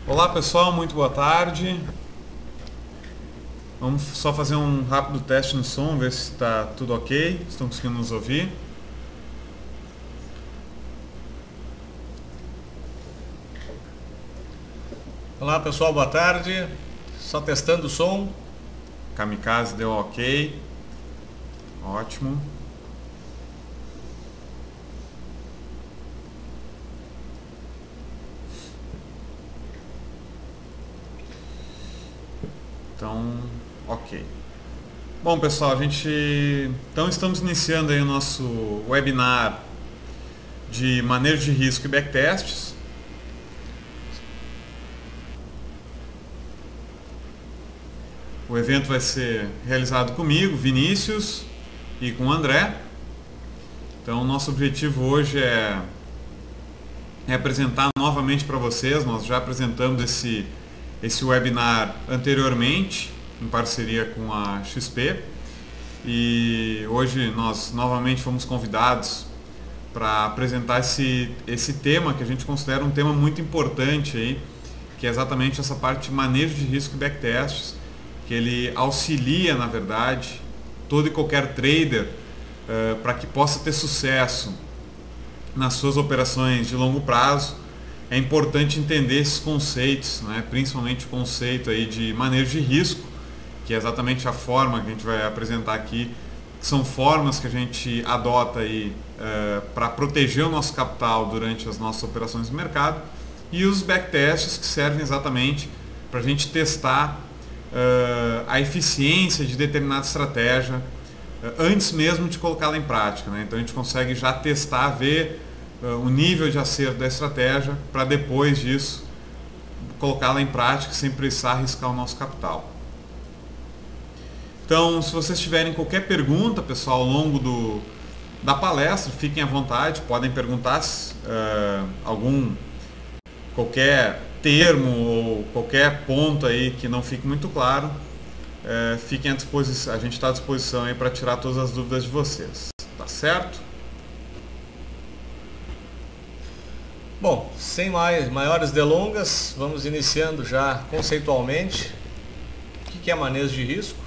Olá pessoal, muito boa tarde. Vamos só fazer um rápido teste no som, ver se está tudo ok, estão conseguindo nos ouvir. Olá pessoal, boa tarde. Só testando o som. Kamikaze deu ok. Ótimo. Então, ok. Bom pessoal, então estamos iniciando aí o nosso webinar de manejo de risco e backtests. O evento vai ser realizado comigo, Vinícius, e com o André. Então, nosso objetivo hoje é apresentar novamente para vocês. Nós já apresentamos esse webinar anteriormente, em parceria com a XP, e hoje nós novamente fomos convidados para apresentar esse tema que a gente considera um tema muito importante aí, que é exatamente essa parte de manejo de risco e backtests, que ele auxilia, na verdade, todo e qualquer trader para que possa ter sucesso nas suas operações de longo prazo. É importante entender esses conceitos, né? Principalmente o conceito aí de manejo de risco, que é exatamente a forma que a gente vai apresentar aqui. São formas que a gente adota aí para proteger o nosso capital durante as nossas operações de mercado, e os backtests, que servem exatamente para a gente testar a eficiência de determinada estratégia antes mesmo de colocá-la em prática, né? Então a gente consegue já testar, ver o nível de acerto da estratégia para depois disso colocá-la em prática sem precisar arriscar o nosso capital. Então, se vocês tiverem qualquer pergunta, pessoal, ao longo da palestra, fiquem à vontade, podem perguntar qualquer termo ou qualquer ponto aí que não fique muito claro. Fiquem à disposição, a gente está à disposição aí para tirar todas as dúvidas de vocês, tá certo? Bom, sem maiores delongas, vamos iniciando já conceitualmente. O que é manejo de risco?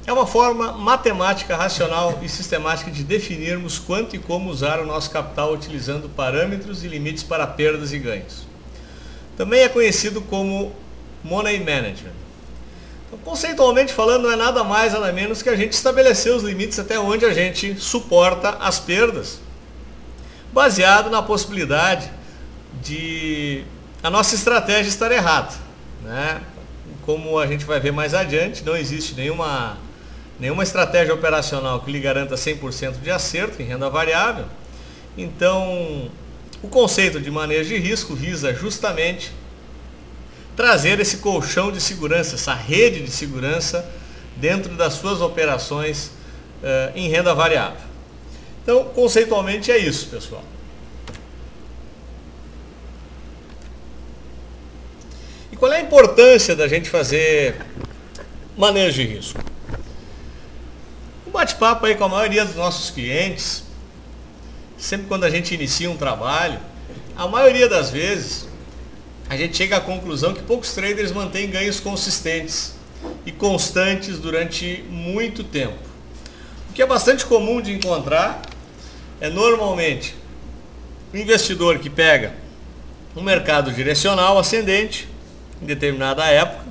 É uma forma matemática, racional e sistemática de definirmos quanto e como usar o nosso capital utilizando parâmetros e limites para perdas e ganhos. Também é conhecido como Money Management. Então, conceitualmente falando, não é nada mais nada menos que a gente estabelecer os limites até onde a gente suporta as perdas, baseado na possibilidade de a nossa estratégia estar errada, né? Como a gente vai ver mais adiante, não existe nenhuma estratégia operacional que lhe garanta 100% de acerto em renda variável. Então, o conceito de manejo de risco visa justamente trazer esse colchão de segurança, essa rede de segurança dentro das suas operações em renda variável. Então, conceitualmente é isso, pessoal. E qual é a importância da gente fazer manejo de risco? Um bate-papo aí com a maioria dos nossos clientes, sempre quando a gente inicia um trabalho, a maioria das vezes a gente chega à conclusão que poucos traders mantêm ganhos consistentes e constantes durante muito tempo. O que é bastante comum de encontrar é normalmente o investidor que pega um mercado direcional ascendente em determinada época,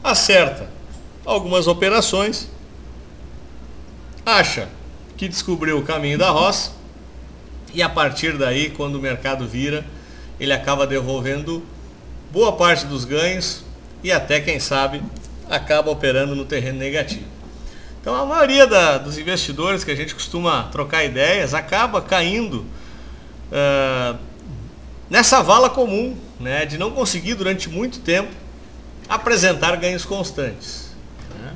acerta algumas operações, acha que descobriu o caminho da roça e a partir daí, quando o mercado vira, ele acaba devolvendo boa parte dos ganhos e até, quem sabe, acaba operando no terreno negativo. Então, a maioria dos investidores que a gente costuma trocar ideias acaba caindo nessa vala comum, né, de não conseguir durante muito tempo apresentar ganhos constantes, né?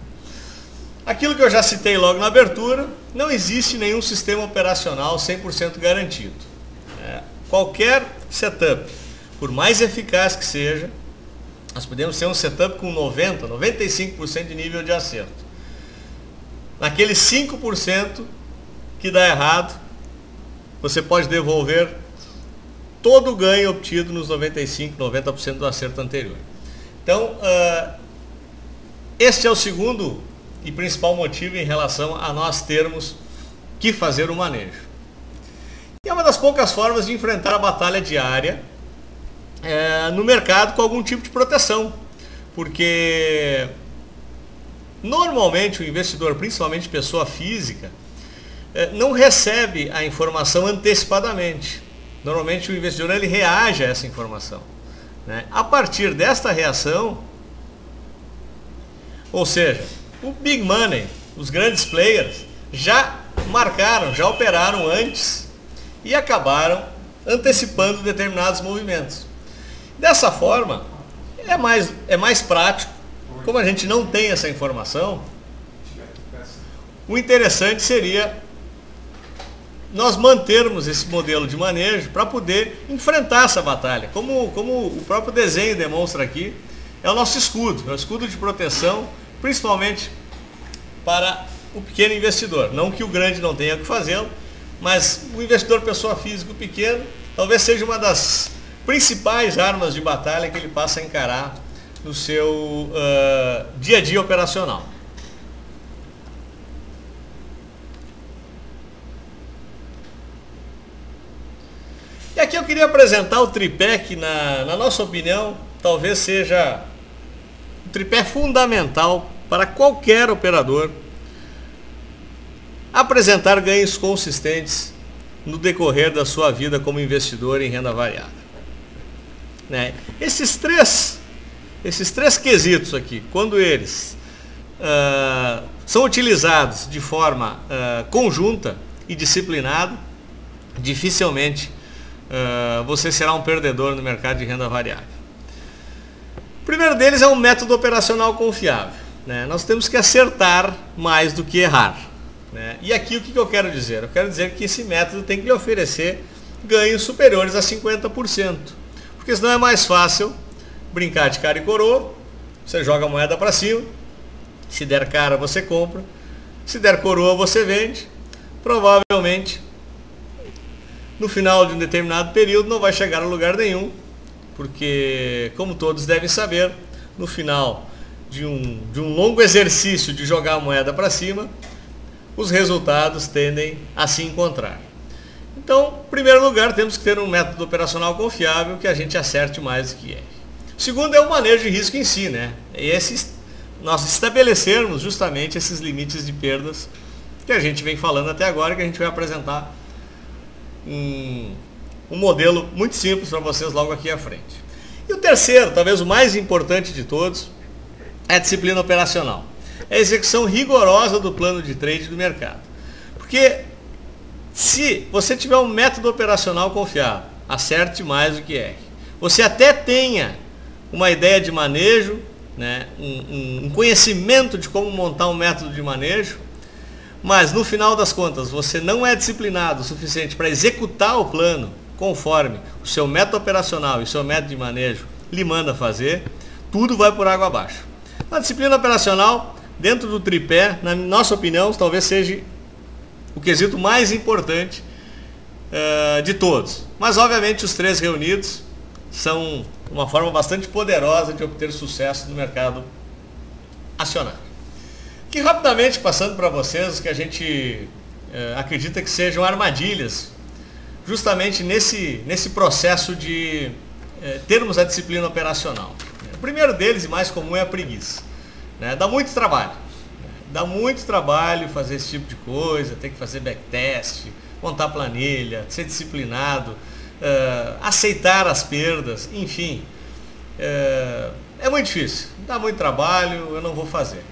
Aquilo que eu já citei logo na abertura, não existe nenhum sistema operacional 100% garantido. Qualquer setup, por mais eficaz que seja, nós podemos ter um setup com 90%, 95% de nível de acerto. Naqueles 5% que dá errado, você pode devolver todo o ganho obtido nos 95%, 90% do acerto anterior. Então, este é o segundo e principal motivo em relação a nós termos que fazer o manejo. E é uma das poucas formas de enfrentar a batalha diária no mercado com algum tipo de proteção, porque normalmente o investidor, principalmente pessoa física, não recebe a informação antecipadamente. Normalmente o investidor ele reage a essa informação, né? A partir desta reação, ou seja, o big money, os grandes players, já marcaram, já operaram antes e acabaram antecipando determinados movimentos. Dessa forma, é mais prático. Como a gente não tem essa informação, o interessante seria nós mantermos esse modelo de manejo para poder enfrentar essa batalha. Como o próprio desenho demonstra aqui, é o nosso escudo, é o escudo de proteção, principalmente para o pequeno investidor. Não que o grande não tenha que fazê-lo, mas o investidor pessoa física pequeno talvez seja uma das principais armas de batalha que ele passa a encarar no seu dia a dia operacional. E aqui eu queria apresentar o tripé que, na nossa opinião, talvez seja um tripé fundamental para qualquer operador apresentar ganhos consistentes no decorrer da sua vida como investidor em renda variável. Né? Esses três quesitos aqui, quando eles são utilizados de forma conjunta e disciplinada, dificilmente você será um perdedor no mercado de renda variável. O primeiro deles é um método operacional confiável, né? Nós temos que acertar mais do que errar, né? E aqui o que eu quero dizer? Eu quero dizer que esse método tem que lhe oferecer ganhos superiores a 50%, porque senão é mais fácil brincar de cara e coroa. Você joga a moeda para cima, se der cara você compra, se der coroa você vende. Provavelmente no final de um determinado período não vai chegar a lugar nenhum, porque, como todos devem saber, no final de um longo exercício de jogar a moeda para cima, os resultados tendem a se encontrar. Então, em primeiro lugar, temos que ter um método operacional confiável que a gente acerte mais do que erre. O segundo é o manejo de risco em si, né? Nós estabelecermos justamente esses limites de perdas que a gente vem falando até agora, que a gente vai apresentar um modelo muito simples para vocês logo aqui à frente. E o terceiro, talvez o mais importante de todos, é a disciplina operacional. É a execução rigorosa do plano de trade do mercado. Porque se você tiver um método operacional confiável, acerte mais do que erre. Você até tenha uma ideia de manejo, né, um conhecimento de como montar um método de manejo, mas no final das contas você não é disciplinado o suficiente para executar o plano conforme o seu método operacional e o seu método de manejo lhe manda fazer, tudo vai por água abaixo. A disciplina operacional, dentro do tripé, na nossa opinião, talvez seja o quesito mais importante de todos. Mas obviamente os três reunidos são uma forma bastante poderosa de obter sucesso no mercado acionário. Que rapidamente, passando para vocês, que a gente acredita que sejam armadilhas, justamente nesse processo de termos a disciplina operacional. O primeiro deles, e mais comum, é a preguiça, né? Dá muito trabalho. Dá muito trabalho fazer esse tipo de coisa, ter que fazer backtest, montar planilha, ser disciplinado, aceitar as perdas, enfim. É muito difícil, dá muito trabalho, eu não vou fazer.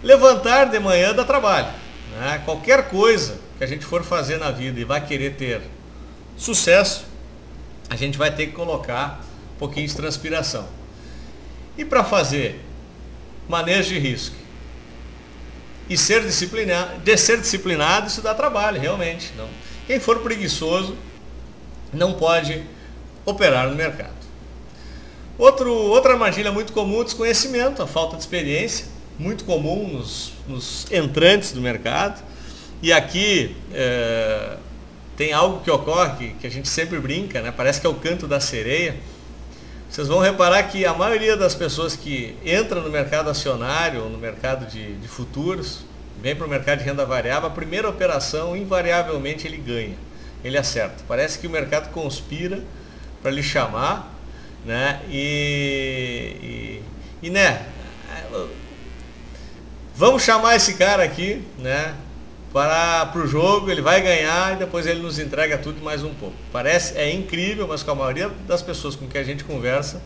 Levantar de manhã dá trabalho, né? Qualquer coisa que a gente for fazer na vida e vai querer ter sucesso, a gente vai ter que colocar um pouquinho de transpiração. E para fazer manejo de risco E ser disciplinado, isso dá trabalho, realmente. Não. Quem for preguiçoso não pode operar no mercado. Outra armadilha muito comum, o desconhecimento, a falta de experiência, muito comum nos entrantes do mercado. E aqui tem algo que ocorre, que a gente sempre brinca, né? Parece que é o canto da sereia. Vocês vão reparar que a maioria das pessoas que entra no mercado acionário ou no mercado de futuros, vem para o mercado de renda variável, a primeira operação, invariavelmente, ele ganha, ele acerta. Parece que o mercado conspira para lhe chamar, né? Né? Vamos chamar esse cara aqui, né? Para o jogo, ele vai ganhar e depois ele nos entrega tudo mais um pouco. É incrível, mas com a maioria das pessoas com que a gente conversa,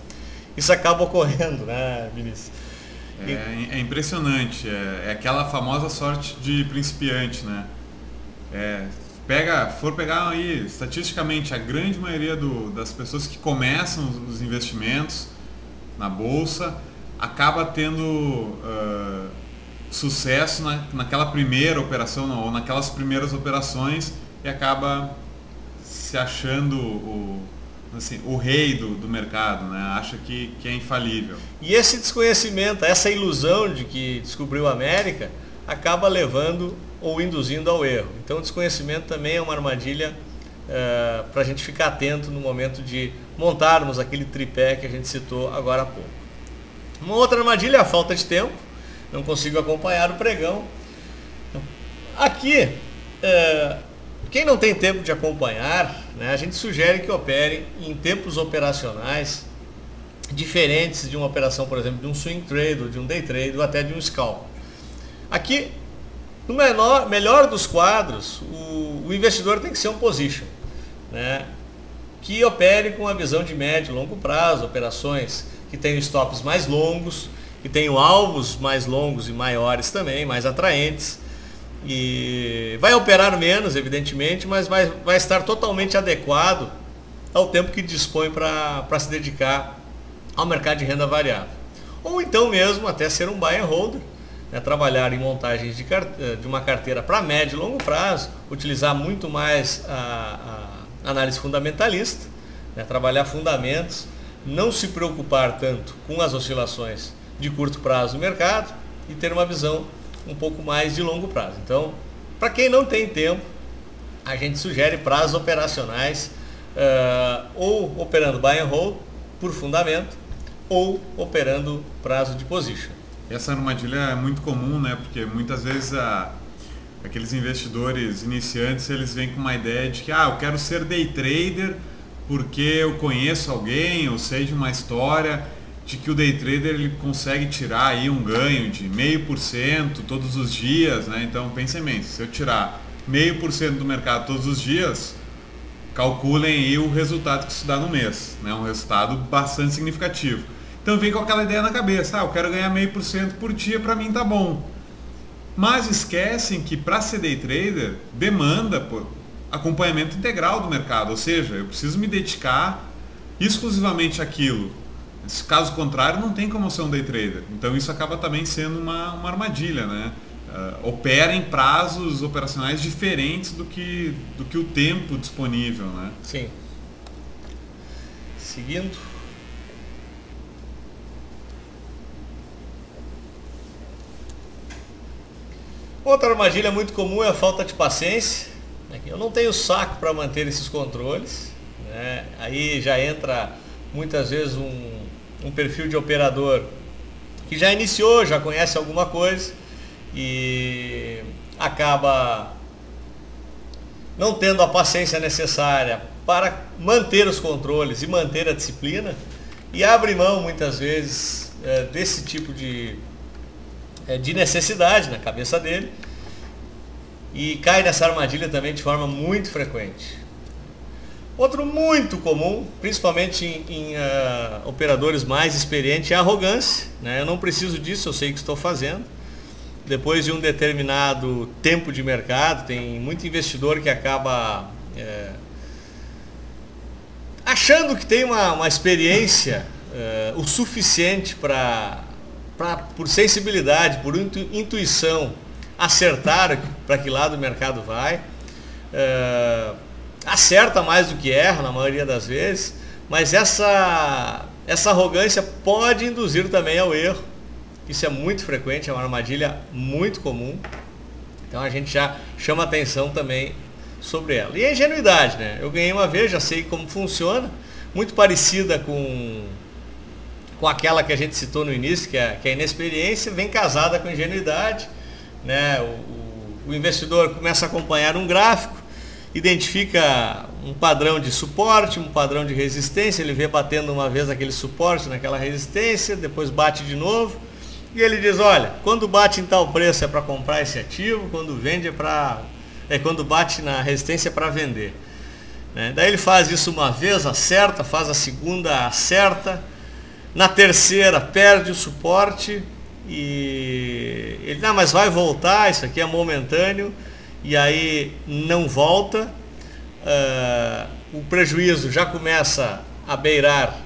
isso acaba ocorrendo, né, Vinícius? É impressionante, é aquela famosa sorte de principiante, né? For pegar aí, estatisticamente, a grande maioria das pessoas que começam os investimentos na bolsa acaba tendo sucesso naquela primeira operação ou naquelas primeiras operações e acaba se achando o rei do mercado, né? Acha que é infalível. E esse desconhecimento, essa ilusão de que descobriu a América, acaba levando ou induzindo ao erro. Então o desconhecimento também é uma armadilha para a gente ficar atento no momento de montarmos aquele tripé que a gente citou agora há pouco. Uma outra armadilha é a falta de tempo. Não consigo acompanhar o pregão. Aqui, quem não tem tempo de acompanhar, né, a gente sugere que opere em tempos operacionais diferentes de uma operação, por exemplo, de um swing trade, ou de um day trade, ou até de um scalp. Aqui, no melhor dos quadros, o investidor tem que ser um position, né, que opere com a visão de médio e longo prazo, operações que tenham stops mais longos, que tenham alvos mais longos e maiores também, mais atraentes. E vai operar menos, evidentemente, mas vai estar totalmente adequado ao tempo que dispõe para se dedicar ao mercado de renda variável. Ou então mesmo até ser um buy and holder, né, trabalhar em montagens de uma carteira para médio e longo prazo, utilizar muito mais a análise fundamentalista, né, trabalhar fundamentos, não se preocupar tanto com as oscilações de curto prazo no mercado e ter uma visão um pouco mais de longo prazo. Então, para quem não tem tempo, a gente sugere prazos operacionais ou operando buy and hold por fundamento ou operando prazo de position. Essa armadilha é muito comum, né? Porque muitas vezes aqueles investidores iniciantes, eles vêm com uma ideia de que eu quero ser day trader porque eu conheço alguém, eu sei de uma história de que o day trader ele consegue tirar aí um ganho de 0,5% todos os dias, né? Então pensem bem, se eu tirar 0,5% do mercado todos os dias, calculem aí o resultado que isso dá no mês, né? Um resultado bastante significativo. Então vem com aquela ideia na cabeça, eu quero ganhar 0,5% por dia, para mim tá bom. Mas esquecem que para ser day trader demanda acompanhamento integral do mercado, ou seja, eu preciso me dedicar exclusivamente àquilo. Caso contrário, não tem como ser um day trader. Então isso acaba também sendo uma armadilha, né? Opera em prazos operacionais diferentes do que o tempo disponível, né? Sim. Seguindo. Outra armadilha muito comum é a falta de paciência. Eu não tenho saco para manter esses controles, né? Aí já entra muitas vezes um perfil de operador que já iniciou, já conhece alguma coisa e acaba não tendo a paciência necessária para manter os controles e manter a disciplina e abre mão muitas vezes desse tipo de necessidade na cabeça dele e cai nessa armadilha também de forma muito frequente. Outro muito comum, principalmente em operadores mais experientes, é a arrogância, né? Eu não preciso disso, eu sei o que estou fazendo. Depois de um determinado tempo de mercado, tem muito investidor que acaba achando que tem uma experiência o suficiente por sensibilidade, por intuição, acertar para que lado o mercado vai. Acerta mais do que erra na maioria das vezes, mas essa arrogância pode induzir também ao erro. Isso é muito frequente, é uma armadilha muito comum. Então a gente já chama atenção também sobre ela. E a ingenuidade, né? Eu ganhei uma vez, já sei como funciona, muito parecida com aquela que a gente citou no início, que é a inexperiência, vem casada com ingenuidade, né? O investidor começa a acompanhar um gráfico, identifica um padrão de suporte, um padrão de resistência, ele vê batendo uma vez aquele suporte naquela resistência, depois bate de novo, e ele diz, olha, quando bate em tal preço é para comprar esse ativo, quando vende quando bate na resistência é para vender. Né? Daí ele faz isso uma vez, acerta, faz a segunda, acerta, na terceira perde o suporte e ele, mas vai voltar, isso aqui é momentâneo, e aí não volta, o prejuízo já começa a beirar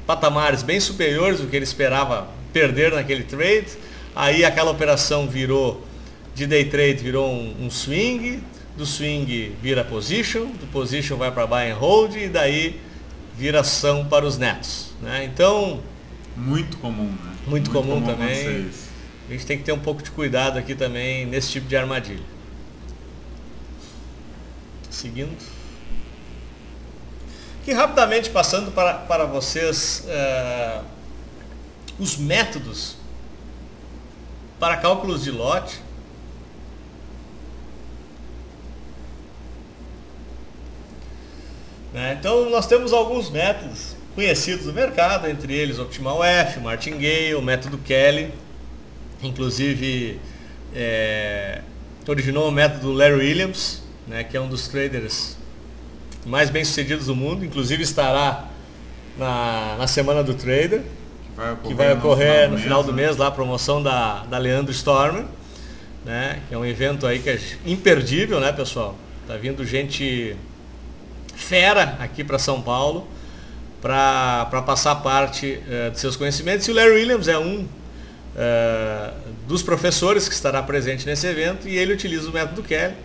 patamares bem superiores do que ele esperava perder naquele trade, aí aquela operação virou de day trade, virou um swing, do swing vira position, do position vai para buy and hold e daí vira ação para os netos, né? Então muito comum, né? Muito comum também. A gente tem que ter um pouco de cuidado aqui também nesse tipo de armadilha. Seguindo. Aqui rapidamente passando para vocês os métodos para cálculos de lote. Então nós temos alguns métodos conhecidos do mercado, entre eles Optimal F, Martingale, o método Kelly, inclusive originou o método Larry Williams, né, que é um dos traders mais bem sucedidos do mundo, inclusive estará na semana do trader, que vai ocorrer no final do mês, lá a promoção da Leandro Stormer, né, que é um evento aí que é imperdível, né, pessoal? Tá vindo gente fera aqui para São Paulo para passar parte de seus conhecimentos, e o Larry Williams é um dos professores que estará presente nesse evento, e ele utiliza o método Kelly.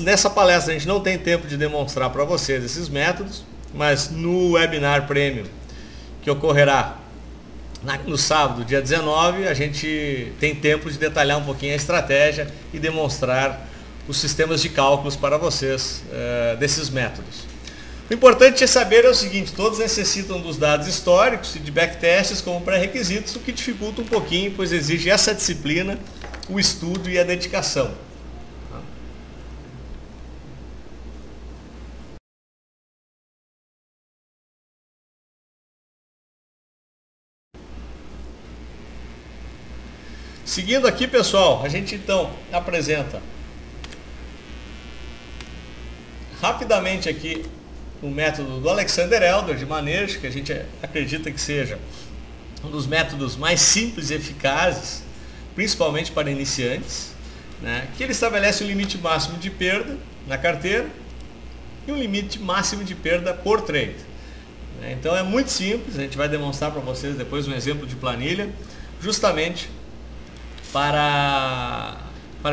Nessa palestra a gente não tem tempo de demonstrar para vocês esses métodos, mas no webinar Premium que ocorrerá no sábado, dia 19, a gente tem tempo de detalhar um pouquinho a estratégia e demonstrar os sistemas de cálculos para vocês desses métodos. O importante é saber o seguinte: todos necessitam dos dados históricos e de backtests como pré-requisitos, o que dificulta um pouquinho, pois exige essa disciplina, o estudo e a dedicação. Seguindo aqui, pessoal, a gente então apresenta rapidamente aqui o método do Alexander Elder de manejo, que a gente acredita que seja um dos métodos mais simples e eficazes, principalmente para iniciantes, né? Que ele estabelece um limite máximo de perda na carteira e um limite máximo de perda por trade. Então é muito simples, a gente vai demonstrar para vocês depois um exemplo de planilha, justamente para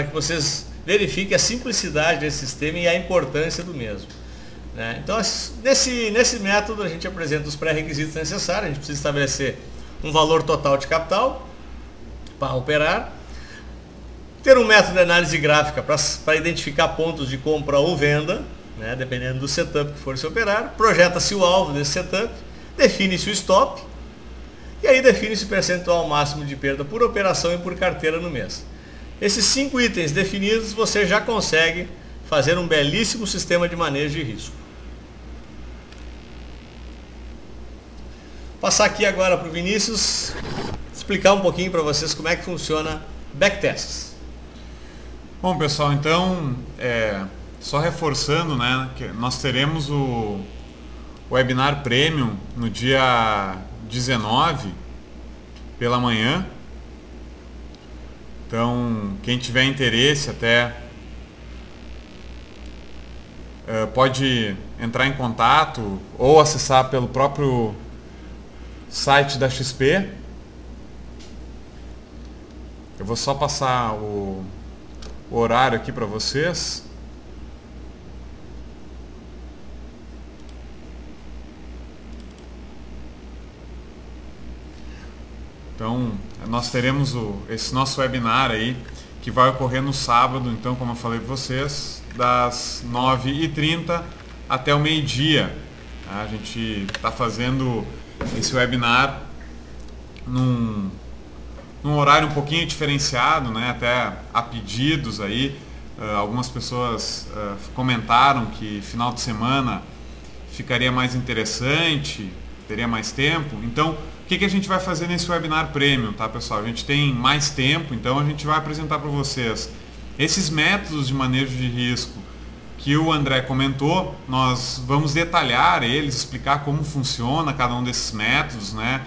que vocês verifiquem a simplicidade desse sistema e a importância do mesmo. Então, nesse método a gente apresenta os pré-requisitos necessários. A gente precisa estabelecer um valor total de capital para operar, ter um método de análise gráfica para identificar pontos de compra ou venda, né, dependendo do setup que for se operar, projeta-se o alvo desse setup, define-se o stop, e aí define-se o percentual máximo de perda por operação e por carteira no mês. Esses 5 itens definidos, você já consegue fazer um belíssimo sistema de manejo de risco. Passar aqui agora para o Vinícius explicar um pouquinho para vocês como é que funciona backtests. Bom, pessoal, então só reforçando, né, que nós teremos o webinar Premium no dia 19 pela manhã. Então, quem tiver interesse até pode entrar em contato ou acessar pelo próprio site da XP. Eu vou só passar o horário aqui para vocês. Então, nós teremos esse nosso webinar aí, que vai ocorrer no sábado, então, como eu falei para vocês, das 9h30 até o meio-dia. A gente está fazendo esse webinar num horário um pouquinho diferenciado, né? Até a pedidos aí. Algumas pessoas comentaram que final de semana ficaria mais interessante, teria mais tempo. Então, o que a gente vai fazer nesse webinar premium, tá, pessoal? A gente tem mais tempo, então a gente vai apresentar para vocês esses métodos de manejo de risco que o André comentou. Nós vamos detalhar eles, explicar como funciona cada um desses métodos, né?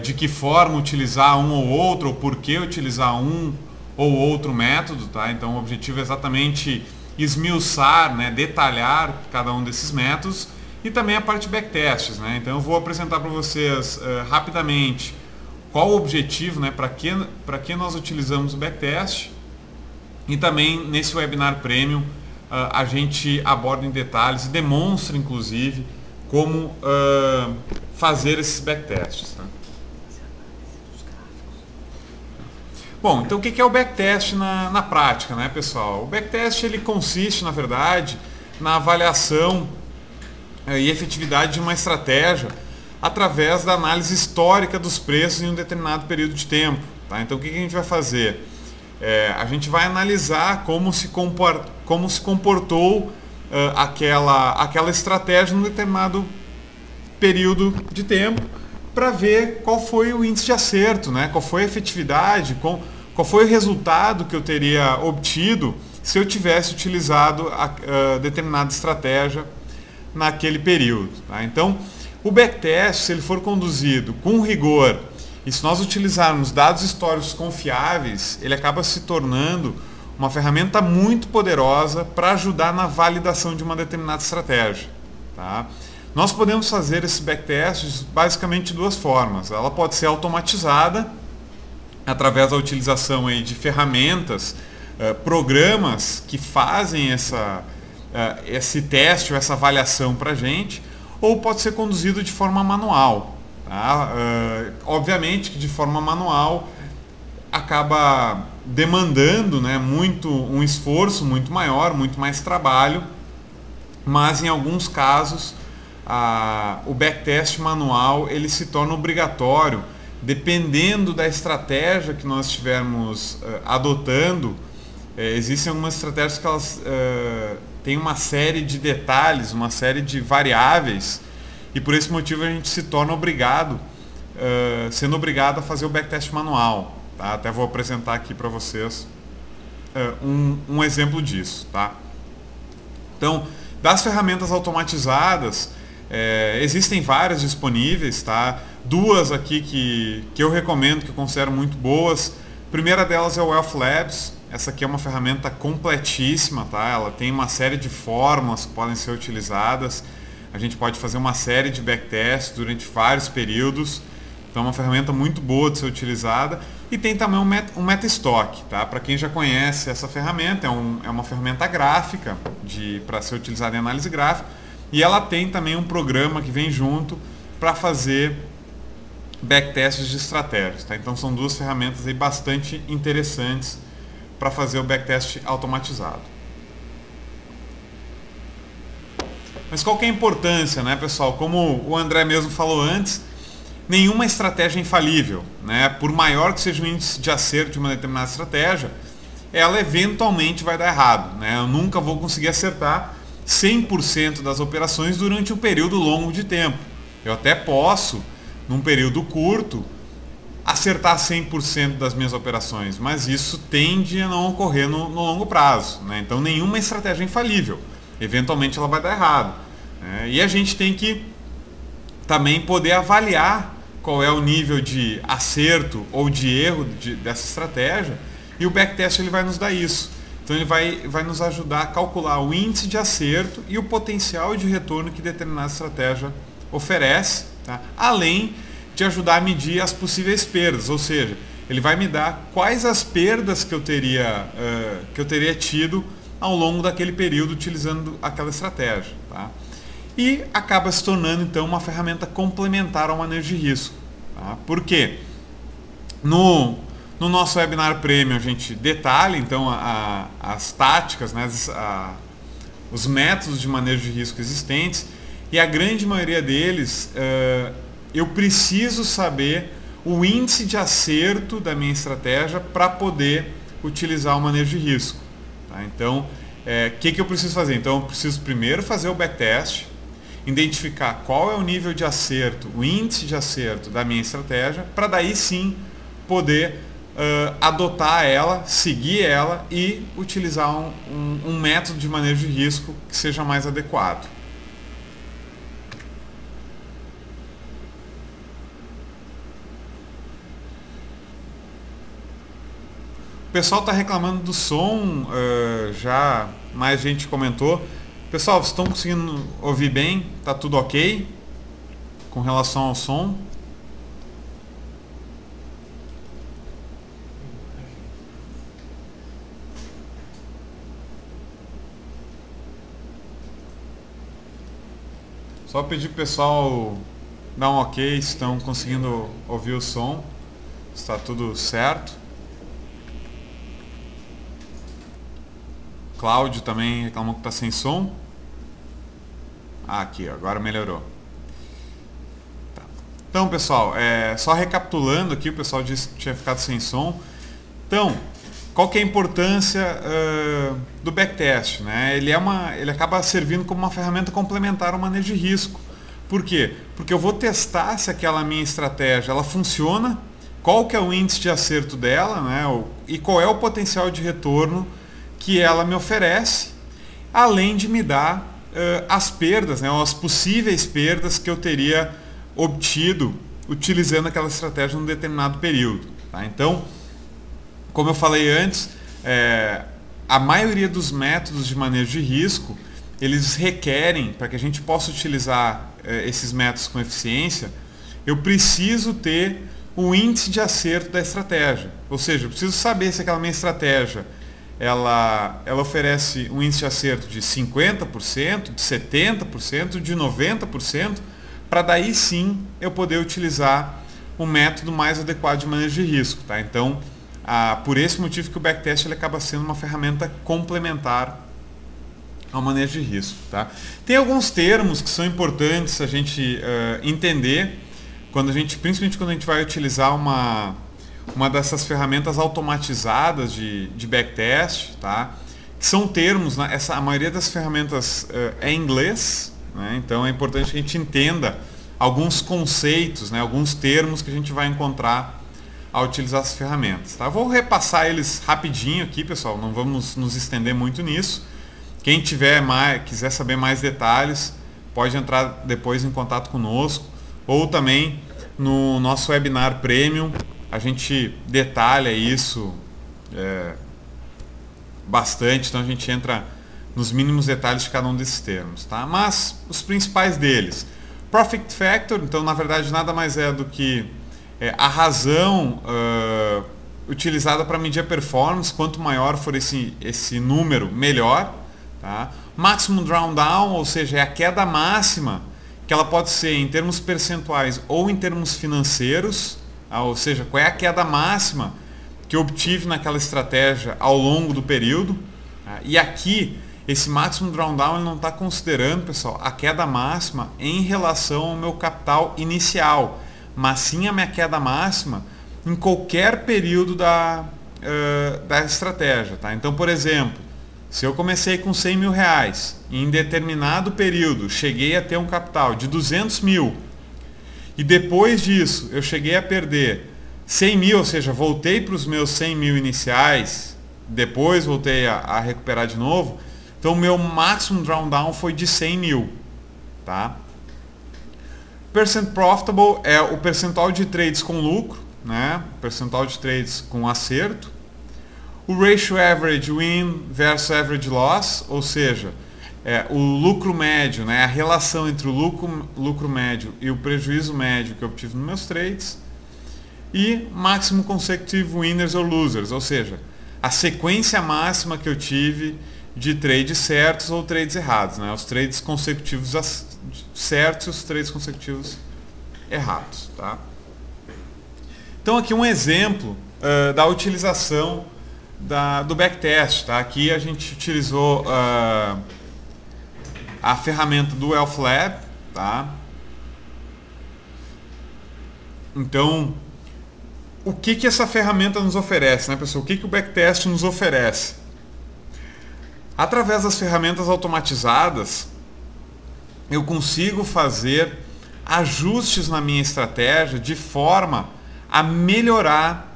De que forma utilizar um ou outro, ou por que utilizar um ou outro método, tá? Então o objetivo é exatamente esmiuçar, né? Detalhar cada um desses métodos. E também a parte de backtests, né? Então eu vou apresentar para vocês rapidamente qual o objetivo, né? Para que nós utilizamos o backtest. E também nesse webinar premium a gente aborda em detalhes e demonstra inclusive como fazer esses backtests. Tá? Bom, então o que é o backtest na prática, né, pessoal? O backtest ele consiste, na verdade, na avaliação e efetividade de uma estratégia através da análise histórica dos preços em um determinado período de tempo. Tá? Então o que a gente vai fazer? A gente vai analisar como se comportou aquela estratégia num determinado período de tempo para ver qual foi o índice de acerto, né? Qual foi a efetividade, qual foi o resultado que eu teria obtido se eu tivesse utilizado determinada estratégia naquele período. Tá? Então, o backtest, se ele for conduzido com rigor e se nós utilizarmos dados históricos confiáveis, ele acaba se tornando uma ferramenta muito poderosa para ajudar na validação de uma determinada estratégia. Tá? Nós podemos fazer esse backtest basicamente de duas formas. Ela pode ser automatizada através da utilização aí de ferramentas, programas que fazem esse teste ou essa avaliação para a gente, ou pode ser conduzido de forma manual. Tá? Obviamente que de forma manual acaba demandando, né, um esforço muito maior, muito mais trabalho, mas em alguns casos o backtest manual ele se torna obrigatório dependendo da estratégia que nós estivermos adotando. Existem algumas estratégias que elas têm uma série de detalhes, uma série de variáveis, e por esse motivo a gente se torna sendo obrigado a fazer o backtest manual. Tá? Até vou apresentar aqui para vocês um exemplo disso. Tá? Então, das ferramentas automatizadas, existem várias disponíveis, tá? Duas aqui que eu recomendo, que eu considero muito boas. A primeira delas é o Wealth Labs. Essa aqui é uma ferramenta completíssima, tá? Ela tem uma série de fórmulas que podem ser utilizadas. A gente pode fazer uma série de backtests durante vários períodos. Então é uma ferramenta muito boa de ser utilizada. E tem também um Metastock, tá? Para quem já conhece essa ferramenta, é uma ferramenta gráfica para ser utilizada em análise gráfica. E ela tem também um programa que vem junto para fazer backtests de estratégias. Tá? Então são duas ferramentas aí bastante interessantes para fazer o backtest automatizado. Mas qual que é a importância, né, pessoal? Como o André mesmo falou antes, nenhuma estratégia é infalível. Né? Por maior que seja o índice de acerto de uma determinada estratégia, ela eventualmente vai dar errado. Né? Eu nunca vou conseguir acertar 100% das operações durante um período longo de tempo. Eu até posso, num período curto, acertar 100% das minhas operações, mas isso tende a não ocorrer no longo prazo. Né? Então nenhuma estratégia é infalível. Eventualmente ela vai dar errado. Né? E a gente tem que também poder avaliar qual é o nível de acerto ou de erro dessa estratégia, e o backtest ele vai nos dar isso. Então ele vai nos ajudar a calcular o índice de acerto e o potencial de retorno que determinada estratégia oferece, tá? Além de ajudar a medir as possíveis perdas, ou seja, ele vai me dar quais as perdas que eu teria tido ao longo daquele período utilizando aquela estratégia. Tá? E acaba se tornando então uma ferramenta complementar ao manejo de risco. Tá? Por quê? No nosso webinar Premium a gente detalha então as táticas, né, os métodos de manejo de risco existentes, e a grande maioria deles eu preciso saber o índice de acerto da minha estratégia para poder utilizar o manejo de risco. Tá? Então, que eu preciso fazer? Então, eu preciso primeiro fazer o backtest, identificar qual é o nível de acerto, o índice de acerto da minha estratégia, para daí sim poder adotar ela, seguir ela e utilizar um método de manejo de risco que seja mais adequado. O pessoal está reclamando do som, já mais gente comentou. Pessoal, vocês estão conseguindo ouvir bem? Tá tudo ok com relação ao som? Só pedir pro pessoal dar um ok se estão conseguindo ouvir o som, se está tudo certo. Cláudio também reclamou que está sem som. Aqui, agora melhorou. Tá. Então, pessoal, só recapitulando aqui, o pessoal disse que tinha ficado sem som. Então, qual que é a importância do backtest? Né? Ele acaba servindo como uma ferramenta complementar ao manejo de risco. Por quê? Porque eu vou testar se aquela minha estratégia ela funciona, qual que é o índice de acerto dela, né? E qual é o potencial de retorno que ela me oferece, além de me dar as perdas, né? Ou as possíveis perdas que eu teria obtido utilizando aquela estratégia num determinado período. Tá? Então, como eu falei antes, a maioria dos métodos de manejo de risco, eles requerem, para que a gente possa utilizar esses métodos com eficiência, eu preciso ter o índice de acerto da estratégia. Ou seja, eu preciso saber se aquela minha estratégia ela oferece um índice de acerto de 50%, de 70%, de 90%, para daí sim eu poder utilizar o método mais adequado de manejo de risco. Tá? Então, por esse motivo que o backtest ele acaba sendo uma ferramenta complementar ao manejo de risco. Tá? Tem alguns termos que são importantes a gente entender, principalmente quando a gente vai utilizar uma dessas ferramentas automatizadas de backtest, tá? Que são termos, né? A maioria das ferramentas é em inglês, né? Então é importante que a gente entenda alguns conceitos, né? Alguns termos que a gente vai encontrar ao utilizar as ferramentas. Tá? Vou repassar eles rapidinho aqui, pessoal, não vamos nos estender muito nisso. Quem quiser saber mais detalhes, pode entrar depois em contato conosco, ou também no nosso webinar Premium, a gente detalha isso bastante, então a gente entra nos mínimos detalhes de cada um desses termos. Tá? Mas os principais deles, Profit Factor, então na verdade nada mais é do que a razão utilizada para medir a performance. Quanto maior for esse número, melhor. Tá? Maximum Drawdown, ou seja, é a queda máxima, que ela pode ser em termos percentuais ou em termos financeiros, ou seja, qual é a queda máxima que eu obtive naquela estratégia ao longo do período. Tá? E aqui, esse Maximum Drawdown ele não está considerando, pessoal, a queda máxima em relação ao meu capital inicial, mas sim a minha queda máxima em qualquer período da estratégia. Tá? Então, por exemplo, se eu comecei com 100 mil reais e em determinado período cheguei a ter um capital de 200 mil e depois disso eu cheguei a perder 100 mil, ou seja, voltei para os meus 100 mil iniciais, depois voltei a recuperar de novo, então o meu Maximum Drawdown foi de 100 mil. Tá? Percent Profitable é o percentual de trades com lucro, né? Percentual de trades com acerto. O Ratio Average Win versus Average Loss, ou seja, o lucro médio, né? A relação entre o lucro médio e o prejuízo médio que eu obtive nos meus trades. e máximo consecutive winners or losers, ou seja, a sequência máxima que eu tive de trades certos ou trades errados, né? Os trades consecutivos certos e os trades consecutivos errados, tá? Então aqui um exemplo da utilização do backtest, tá? Aqui a gente utilizou a ferramenta do Wealth Lab, tá? Então, o que essa ferramenta nos oferece, né, pessoal? O que o backtest nos oferece? Através das ferramentas automatizadas, eu consigo fazer ajustes na minha estratégia de forma a melhorar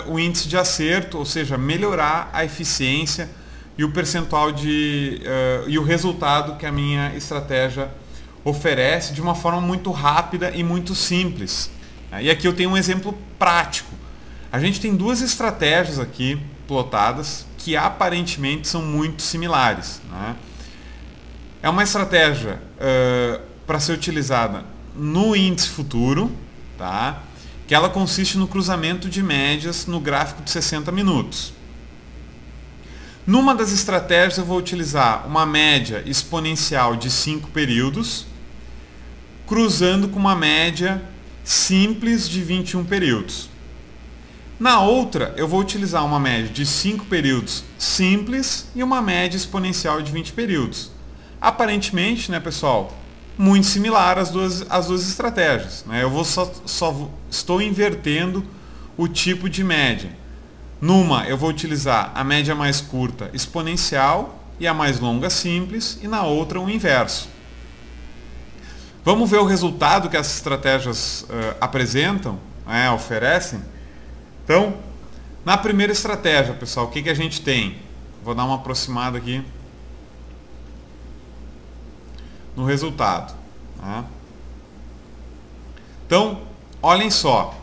o índice de acerto, ou seja, melhorar a eficiência e o percentual e o resultado que a minha estratégia oferece de uma forma muito rápida e muito simples. E aqui eu tenho um exemplo prático. A gente tem duas estratégias aqui plotadas que aparentemente são muito similares, né? É uma estratégia para ser utilizada no índice futuro, tá? Que ela consiste no cruzamento de médias no gráfico de 60 minutos. Numa das estratégias eu vou utilizar uma média exponencial de 5 períodos, cruzando com uma média simples de 21 períodos. Na outra, eu vou utilizar uma média de 5 períodos simples e uma média exponencial de 20 períodos. Aparentemente, né, pessoal, muito similar às duas estratégias, né? Eu só estou invertendo o tipo de média. Numa, eu vou utilizar a média mais curta exponencial e a mais longa simples, e na outra o inverso. Vamos ver o resultado que essas estratégias apresentam, oferecem? Então, na primeira estratégia, pessoal, o que a gente tem? Vou dar uma aproximada aqui no resultado. Tá? Então, olhem só.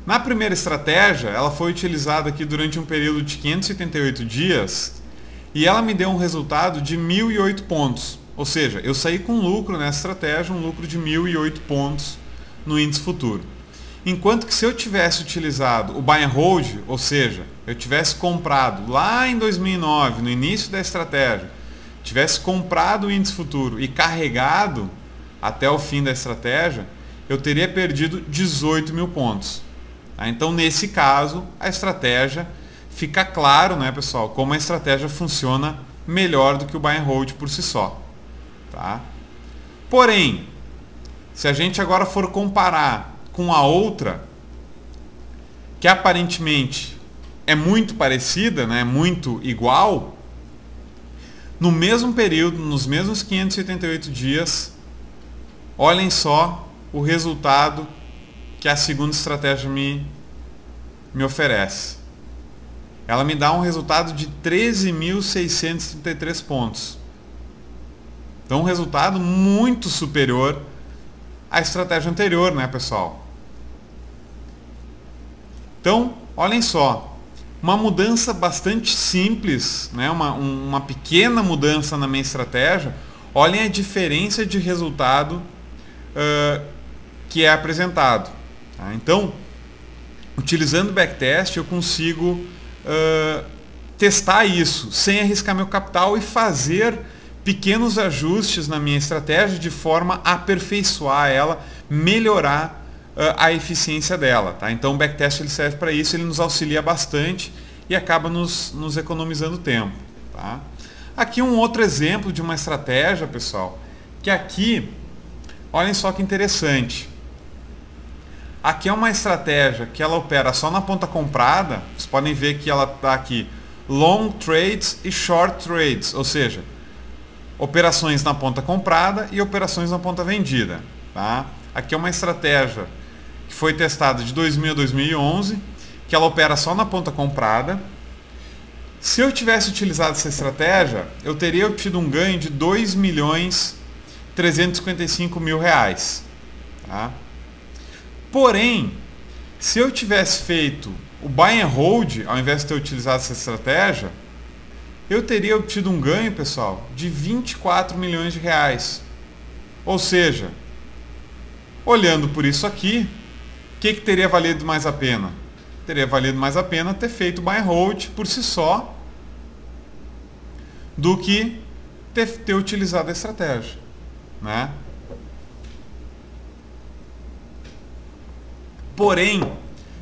Na primeira estratégia, ela foi utilizada aqui durante um período de 578 dias e ela me deu um resultado de 1.008 pontos. Ou seja, eu saí com lucro nessa estratégia, um lucro de 1.008 pontos no índice futuro. Enquanto que se eu tivesse utilizado o buy and hold, ou seja, eu tivesse comprado lá em 2009, no início da estratégia, tivesse comprado o índice futuro e carregado até o fim da estratégia, eu teria perdido 18 mil pontos. Então, nesse caso, a estratégia fica claro, né, pessoal, como a estratégia funciona melhor do que o buy and hold por si só. Tá? Porém, se a gente agora for comparar com a outra, que aparentemente é muito parecida, né, muito igual, no mesmo período, nos mesmos 578 dias, olhem só o resultado que a segunda estratégia me oferece. Ela me dá um resultado de 13.633 pontos. Então, um resultado muito superior à estratégia anterior, né, pessoal? Então, olhem só, uma mudança bastante simples, né, uma pequena mudança na minha estratégia. Olhem a diferença de resultado que é apresentado. Tá? Então, utilizando o backtest, eu consigo testar isso sem arriscar meu capital e fazer pequenos ajustes na minha estratégia de forma a aperfeiçoar ela, melhorar a eficiência dela. Tá? Então o backtest ele serve para isso, ele nos auxilia bastante e acaba nos economizando tempo. Tá? Aqui um outro exemplo de uma estratégia, pessoal, que aqui, olhem só que interessante. Aqui é uma estratégia que ela opera só na ponta comprada. Vocês podem ver que ela está aqui long trades e short trades, ou seja, operações na ponta comprada e operações na ponta vendida. Tá? Aqui é uma estratégia que foi testada de 2000 a 2011, que ela opera só na ponta comprada. Se eu tivesse utilizado essa estratégia, eu teria obtido um ganho de R$ 2.355.000. Tá? Porém, se eu tivesse feito o buy and hold, ao invés de ter utilizado essa estratégia, eu teria obtido um ganho, pessoal, de R$ 24 milhões. Ou seja, olhando por isso aqui, que teria valido mais a pena? Teria valido mais a pena ter feito buy and hold por si só do que ter utilizado a estratégia, né? Porém,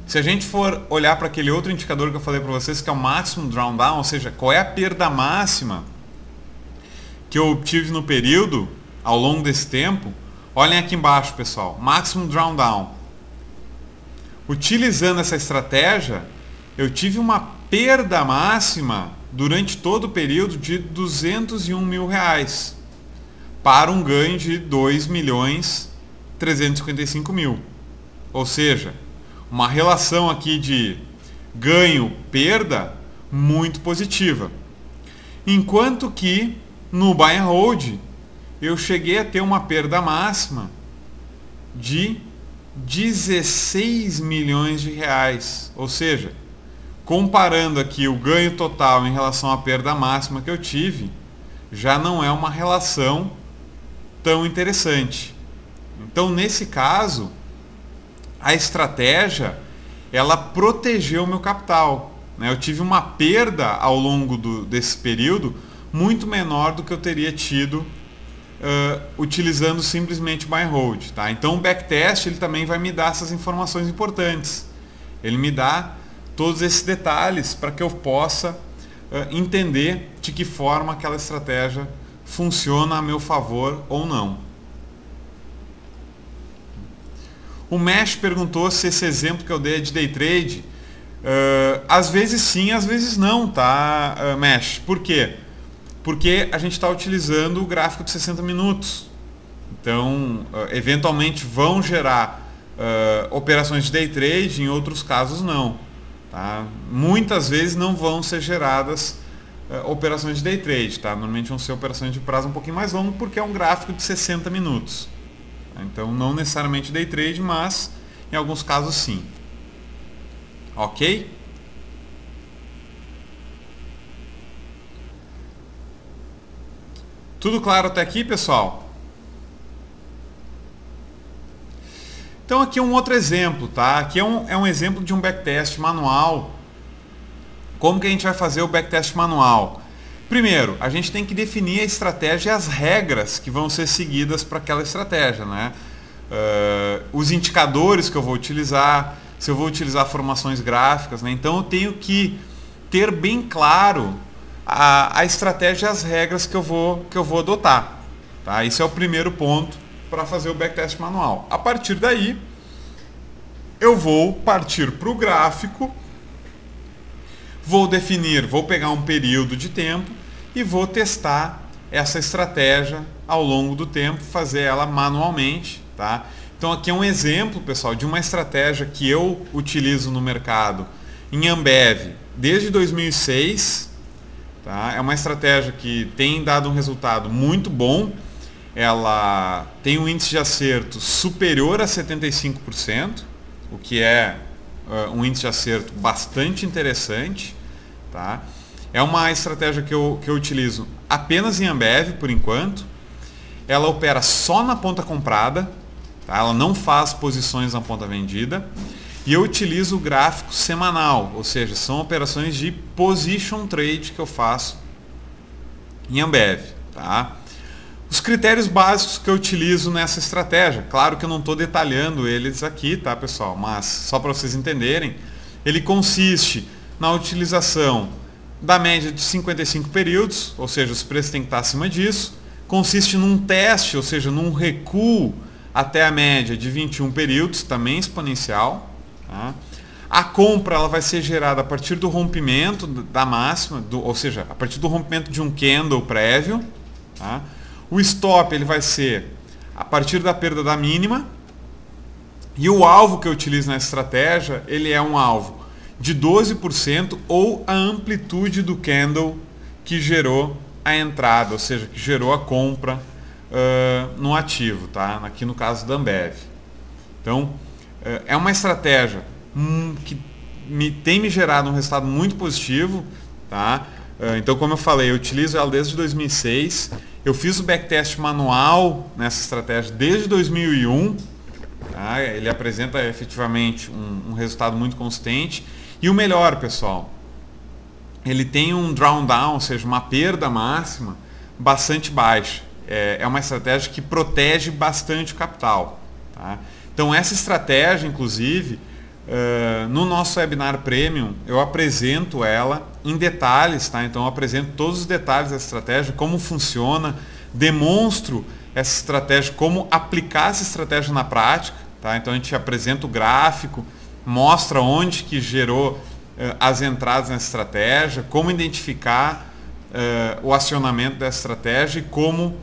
se a gente for olhar para aquele outro indicador que eu falei para vocês, que é o Maximum Drawdown, ou seja, qual é a perda máxima que eu obtive no período, ao longo desse tempo, olhem aqui embaixo, pessoal, Maximum Drawdown. Utilizando essa estratégia, eu tive uma perda máxima durante todo o período de R$201 mil, para um ganho de 2.355.000. Ou seja, uma relação aqui de ganho-perda muito positiva. Enquanto que no buy and hold eu cheguei a ter uma perda máxima de 16 milhões de reais. Ou seja, comparando aqui o ganho total em relação à perda máxima que eu tive, já não é uma relação tão interessante. Então, nesse caso, a estratégia, ela protegeu o meu capital, né? Eu tive uma perda ao longo desse período muito menor do que eu teria tido utilizando simplesmente buy and hold, tá? Então o backtest ele também vai me dar essas informações importantes. Ele me dá todos esses detalhes para que eu possa entender de que forma aquela estratégia funciona a meu favor ou não. O Mesh perguntou se esse exemplo que eu dei é de day trade. Às vezes sim, às vezes não, tá, Mesh? Por quê? Porque a gente está utilizando o gráfico de 60 minutos. Então, eventualmente vão gerar operações de day trade, em outros casos não. Tá? Muitas vezes não vão ser geradas operações de day trade. Tá? Normalmente vão ser operações de prazo um pouquinho mais longo, porque é um gráfico de 60 minutos. Então, não necessariamente day trade, mas em alguns casos sim. Ok? Tudo claro até aqui, pessoal? Então, aqui um outro exemplo, tá? Aqui é um exemplo de um backtest manual. Como que a gente vai fazer o backtest manual? Primeiro, a gente tem que definir a estratégia e as regras que vão ser seguidas para aquela estratégia, né? Os indicadores que eu vou utilizar, se eu vou utilizar formações gráficas, né? Então eu tenho que ter bem claro a estratégia e as regras que eu vou adotar, tá? Esse é o primeiro ponto para fazer o backtest manual. A partir daí, eu vou partir para o gráfico, vou pegar um período de tempo e vou testar essa estratégia ao longo do tempo, fazer ela manualmente, tá? Então aqui é um exemplo, pessoal, de uma estratégia que eu utilizo no mercado em Ambev desde 2006, tá? É uma estratégia que tem dado um resultado muito bom. Ela tem um índice de acerto superior a 75%, o que é um índice de acerto bastante interessante, tá? É uma estratégia que eu utilizo apenas em Ambev, por enquanto. Ela opera só na ponta comprada, tá? Ela não faz posições na ponta vendida. E eu utilizo o gráfico semanal, ou seja, são operações de position trade que eu faço em Ambev, tá? Os critérios básicos que eu utilizo nessa estratégia, claro que eu não estou detalhando eles aqui, tá, pessoal? Mas só para vocês entenderem, ele consiste na utilização da média de 55 períodos, ou seja, os preços têm que estar acima disso. Consiste num teste, ou seja, num recuo até a média de 21 períodos, também exponencial. Tá? A compra ela vai ser gerada a partir do rompimento da máxima, ou seja, a partir do rompimento de um candle prévio. Tá? O stop ele vai ser a partir da perda da mínima. E o alvo que eu utilizo na estratégia, ele é um alvo de 12% ou a amplitude do candle que gerou a entrada, ou seja, que gerou a compra no ativo, tá? Aqui no caso da Ambev. Então, é uma estratégia que tem me gerado um resultado muito positivo, tá? Então, como eu falei, eu utilizo ela desde 2006. Eu fiz o backtest manual nessa estratégia desde 2001. tá? Ele apresenta efetivamente um resultado muito consistente. E o melhor, pessoal, ele tem um drawdown, ou seja, uma perda máxima bastante baixa. É uma estratégia que protege bastante o capital. Tá? Então essa estratégia, inclusive, no nosso webinar Premium, eu apresento ela em detalhes, tá? Então eu apresento todos os detalhes da estratégia, como funciona, demonstro essa estratégia, como aplicar essa estratégia na prática, tá? Então a gente apresenta o gráfico, mostra onde que gerou as entradas nessa estratégia, como identificar o acionamento dessa estratégia e como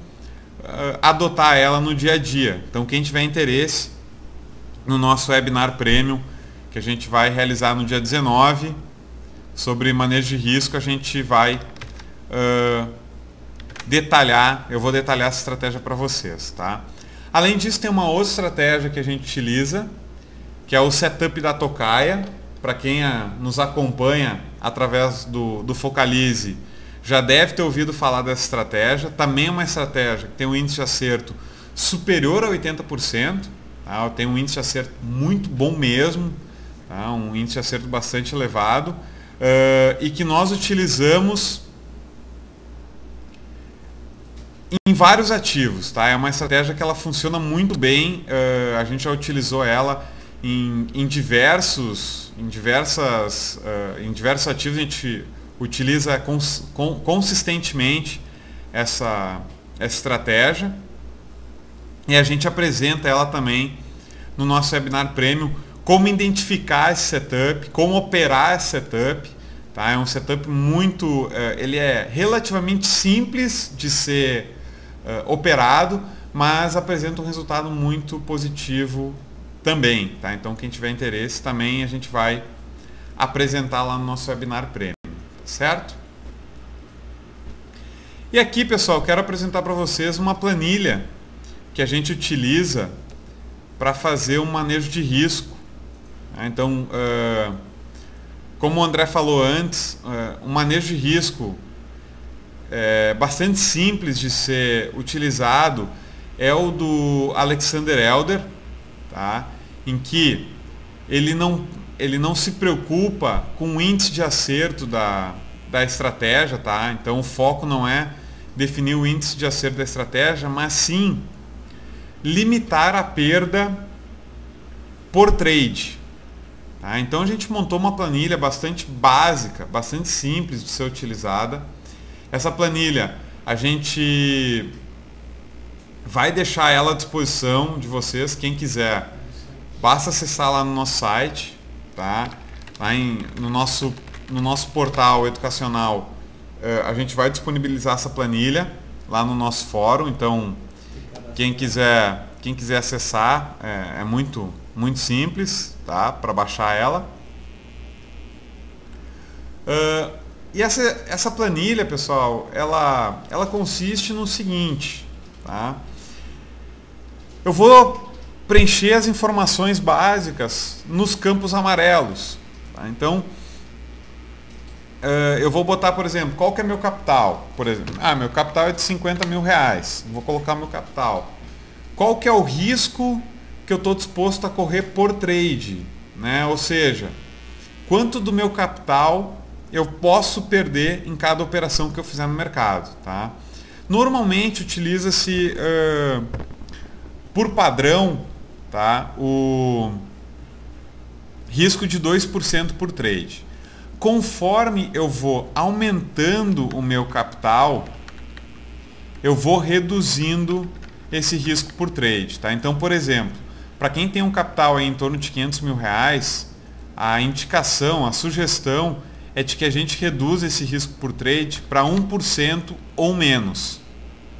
adotar ela no dia a dia. Então quem tiver interesse no nosso webinar Premium, que a gente vai realizar no dia 19, sobre manejo de risco, a gente vai eu vou detalhar essa estratégia para vocês, tá? Além disso, tem uma outra estratégia que a gente utiliza, que é o setup da tocaia. Para quem nos acompanha através do Focalize, já deve ter ouvido falar dessa estratégia. Também é uma estratégia que tem um índice de acerto superior a 80%, tá? Tem um índice de acerto muito bom mesmo, tá? Um índice de acerto bastante elevado, e que nós utilizamos em vários ativos, tá? É uma estratégia que ela funciona muito bem, a gente já utilizou ela em diversos ativos. A gente utiliza consistentemente essa estratégia e a gente apresenta ela também no nosso webinar Premium, como identificar esse setup, como operar esse setup, tá? É um setup muito, ele é relativamente simples de ser operado, mas apresenta um resultado muito positivo também, tá? Então quem tiver interesse também a gente vai apresentar lá no nosso webinar Premium, certo? E aqui, pessoal, quero apresentar para vocês uma planilha que a gente utiliza para fazer um manejo de risco. Então, como o André falou antes, um manejo de risco bastante simples de ser utilizado é o do Alexander Elder, tá? Em que ele não se preocupa com o índice de acerto da estratégia, tá? Então o foco não é definir o índice de acerto da estratégia, mas sim limitar a perda por trade. Tá? Então a gente montou uma planilha bastante básica, bastante simples de ser utilizada. Essa planilha a gente vai deixar ela à disposição de vocês, quem quiser. Basta acessar lá no nosso site, tá? Lá no nosso portal educacional, a gente vai disponibilizar essa planilha lá no nosso fórum. Então, quem quiser acessar, é muito simples, tá? Para baixar ela. E essa planilha, pessoal, ela consiste no seguinte, tá? Eu vou preencher as informações básicas nos campos amarelos, tá? Então, eu vou botar, por exemplo, qual que é meu capital? Por exemplo, meu capital é de 50 mil reais. Vou colocar meu capital. Qual que é o risco que eu estou disposto a correr por trade, né? Ou seja, quanto do meu capital eu posso perder em cada operação que eu fizer no mercado, tá? Normalmente utiliza-se por padrão, tá? O risco de 2% por trade. Conforme eu vou aumentando o meu capital, eu vou reduzindo esse risco por trade, tá? Então, por exemplo, para quem tem um capital aí em torno de 500 mil reais, a indicação, a sugestão é de que a gente reduza esse risco por trade para 1% ou menos,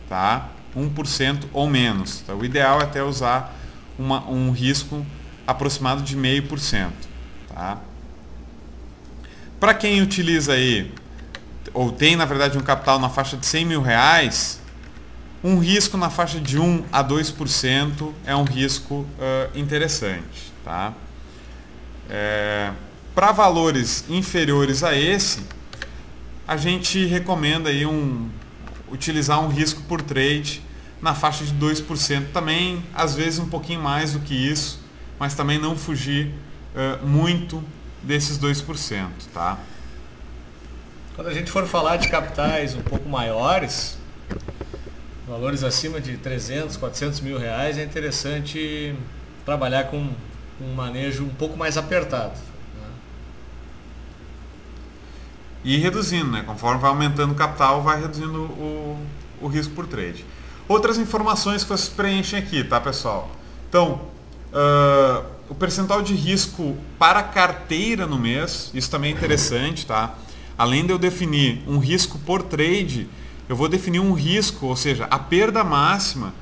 tá? 1% ou menos. Tá? O ideal é até usar um risco aproximado de 0,5%. Tá? Para quem utiliza aí, ou tem na verdade um capital na faixa de 100 mil reais, um risco na faixa de 1 a 2% é um risco interessante. Tá? Para valores inferiores a esse, a gente recomenda aí utilizar um risco por trade na faixa de 2% também, às vezes um pouquinho mais do que isso, mas também não fugir muito desses 2%, tá? Quando a gente for falar de capitais um pouco maiores, valores acima de 300, 400 mil reais, é interessante trabalhar com um manejo um pouco mais apertado. Né? E reduzindo, né? Conforme vai aumentando o capital, vai reduzindo o risco por trade. Outras informações que vocês preenchem aqui, tá, pessoal? Então, o percentual de risco para carteira no mês, isso também é interessante, tá? Além de eu definir um risco por trade, eu vou definir um risco, ou seja, a perda máxima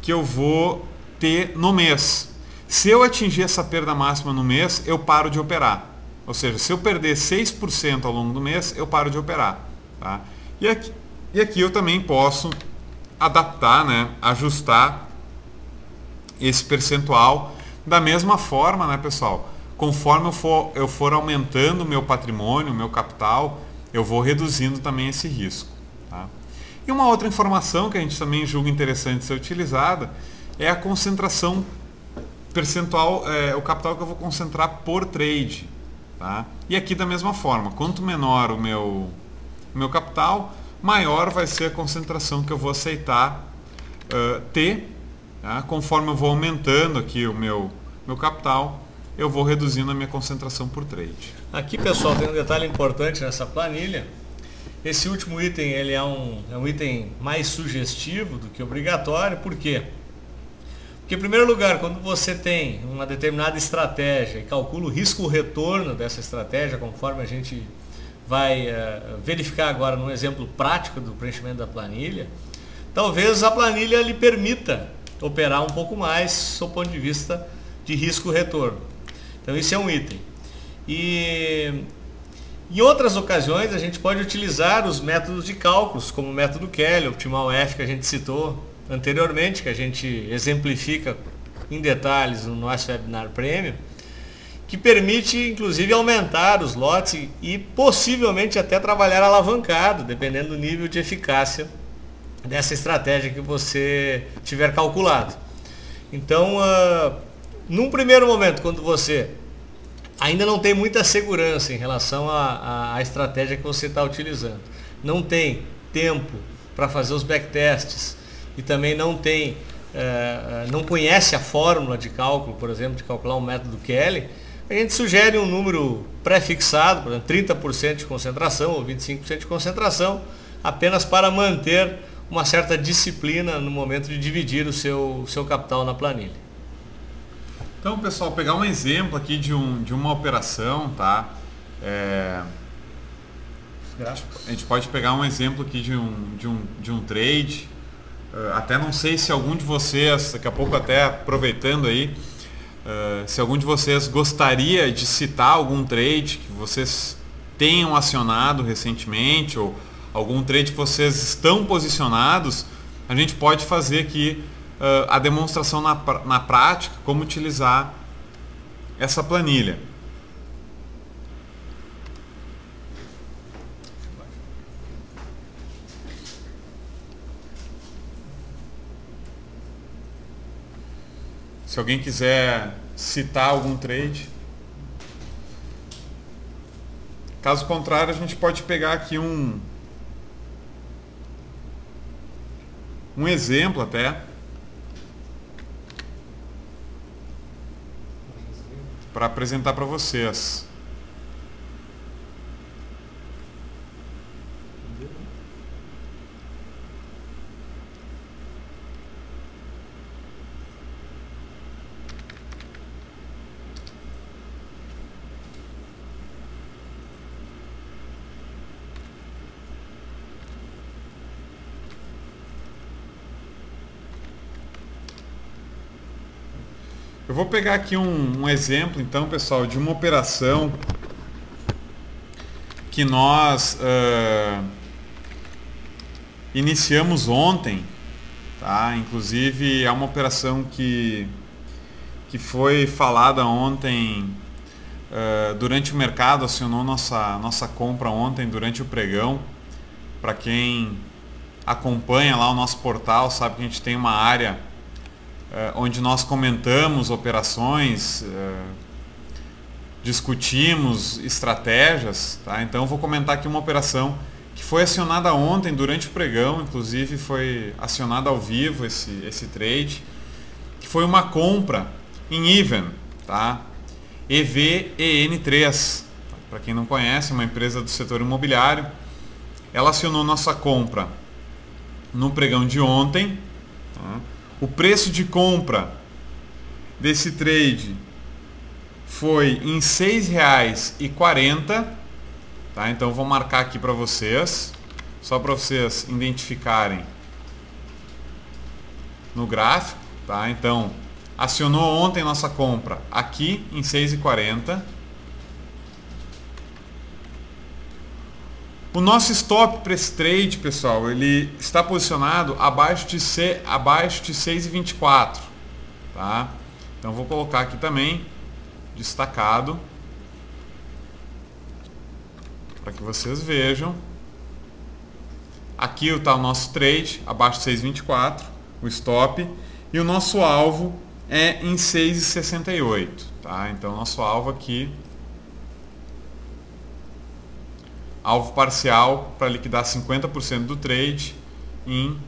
que eu vou ter no mês. Se eu atingir essa perda máxima no mês, eu paro de operar. Ou seja, se eu perder 6% ao longo do mês, eu paro de operar. Tá? E aqui eu também posso adaptar, né, ajustar esse percentual da mesma forma, né, pessoal? Conforme eu for aumentando o meu patrimônio, o meu capital, eu vou reduzindo também esse risco. Tá? E uma outra informação que a gente também julga interessante ser utilizada é a concentração percentual, o capital que eu vou concentrar por trade. Tá? E aqui da mesma forma, quanto menor o meu capital, maior vai ser a concentração que eu vou aceitar ter. Tá? Conforme eu vou aumentando aqui o meu capital, eu vou reduzindo a minha concentração por trade. Aqui, pessoal, tem um detalhe importante nessa planilha. Esse último item ele é um item mais sugestivo do que obrigatório. Por quê? Porque, em primeiro lugar, quando você tem uma determinada estratégia e calcula o risco-retorno dessa estratégia, conforme a gente vai verificar agora no exemplo prático do preenchimento da planilha, talvez a planilha lhe permita operar um pouco mais sob o ponto de vista de risco-retorno. Então, isso é um item. E em outras ocasiões, a gente pode utilizar os métodos de cálculos, como o método Kelly, o Optimal F, que a gente citou anteriormente, que a gente exemplifica em detalhes no nosso webinar Premium, que permite, inclusive, aumentar os lotes e possivelmente até trabalhar alavancado, dependendo do nível de eficácia dessa estratégia que você tiver calculado. Então, num primeiro momento, quando você ainda não tem muita segurança em relação à estratégia que você está utilizando, não tem tempo para fazer os backtests e também não conhece a fórmula de cálculo, por exemplo, de calcular um método Kelly, a gente sugere um número pré-fixado, por exemplo, 30% de concentração ou 25% de concentração, apenas para manter uma certa disciplina no momento de dividir o seu capital na planilha. Então, pessoal, pegar um exemplo aqui de uma operação, tá? A gente pode pegar um exemplo aqui de um trade. Até não sei se algum de vocês, daqui a pouco até aproveitando aí, se algum de vocês gostaria de citar algum trade que vocês tenham acionado recentemente ou algum trade que vocês estão posicionados, a gente pode fazer aqui a demonstração na prática, como utilizar essa planilha. Se alguém quiser citar algum trade. Caso contrário, a gente pode pegar aqui um exemplo até para apresentar para vocês. Eu vou pegar aqui um exemplo, então, pessoal, de uma operação que nós iniciamos ontem, tá? Inclusive é uma operação que foi falada ontem durante o mercado, acionou nossa compra ontem durante o pregão. Para quem acompanha lá o nosso portal, sabe que a gente tem uma área onde nós comentamos operações, discutimos estratégias, tá? Então eu vou comentar aqui uma operação que foi acionada ontem durante o pregão, inclusive foi acionada ao vivo esse trade, que foi uma compra em Even, tá? EVEN3, para quem não conhece, uma empresa do setor imobiliário. Ela acionou nossa compra no pregão de ontem, tá? O preço de compra desse trade foi em R$ 6,40, tá? Então vou marcar aqui para vocês, só para vocês identificarem no gráfico, tá? Então acionou ontem nossa compra aqui em R$ 6,40. O nosso stop para esse trade, pessoal, ele está posicionado abaixo de 6,24, tá? Então vou colocar aqui também destacado para que vocês vejam. Aqui está o nosso trade abaixo de 6,24, o stop, e o nosso alvo é em 6,68, tá? Então nosso alvo aqui, alvo parcial para liquidar 50% do trade em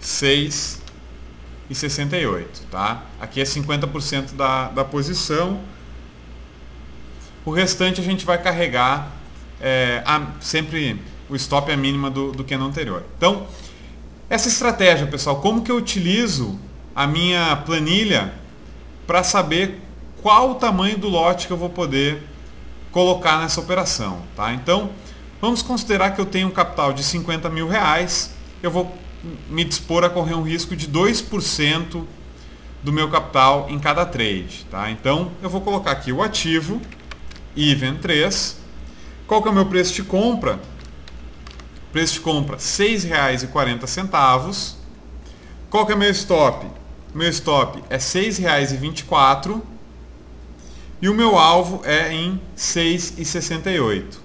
6,68, tá? Aqui é 50% da posição. O restante a gente vai carregar sempre o stop é a mínima do que no anterior. Então, essa estratégia, pessoal, como que eu utilizo a minha planilha para saber qual o tamanho do lote que eu vou poder colocar nessa operação, tá? Então, vamos considerar que eu tenho um capital de R$50 mil, eu vou me dispor a correr um risco de 2% do meu capital em cada trade, tá? Então, eu vou colocar aqui o ativo, EVEN3, qual que é o meu preço de compra? Preço de compra R$ 6,40. Qual que é meu stop? Meu stop é R$ 6,24 e o meu alvo é em 6,68,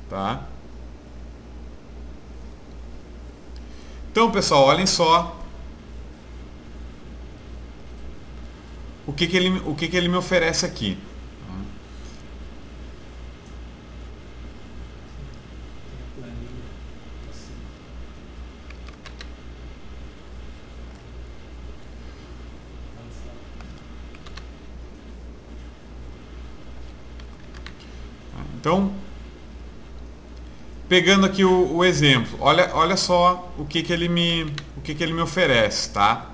tá? Então, pessoal, olhem só o que ele me oferece aqui. Então, pegando aqui o exemplo, olha só o que ele me oferece, tá?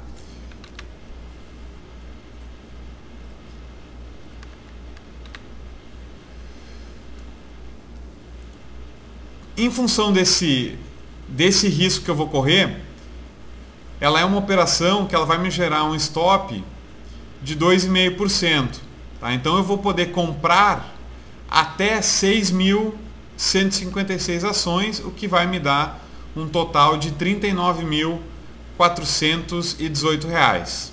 Em função desse risco que eu vou correr, ela é uma operação que ela vai me gerar um stop de 2,5%, tá? Então eu vou poder comprar até 6.156 ações, o que vai me dar um total de R$ 39.418.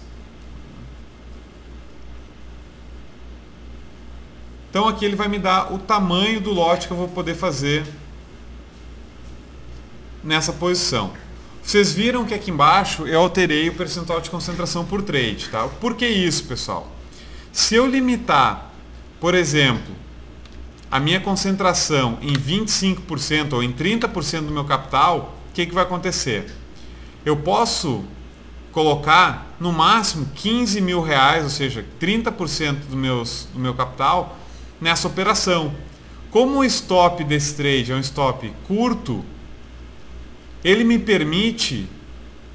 Então aqui ele vai me dar o tamanho do lote que eu vou poder fazer nessa posição. Vocês viram que aqui embaixo eu alterei o percentual de concentração por trade, tá? Por que isso, pessoal? Se eu limitar, por exemplo, a minha concentração em 25% ou em 30% do meu capital, o que vai acontecer? Eu posso colocar no máximo R$15 mil, ou seja, 30% do meu capital nessa operação. Como o stop desse trade é um stop curto, ele me permite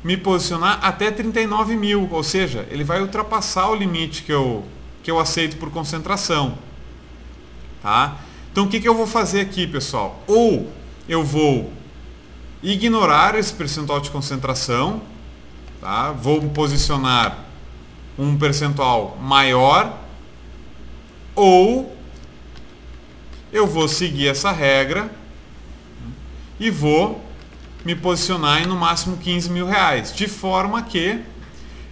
me posicionar até 39 mil, ou seja, ele vai ultrapassar o limite que eu aceito por concentração, tá? Então o que eu vou fazer aqui, pessoal? Ou eu vou ignorar esse percentual de concentração, tá? Vou posicionar um percentual maior, ou eu vou seguir essa regra e vou me posicionar em no máximo R$15 mil, de forma que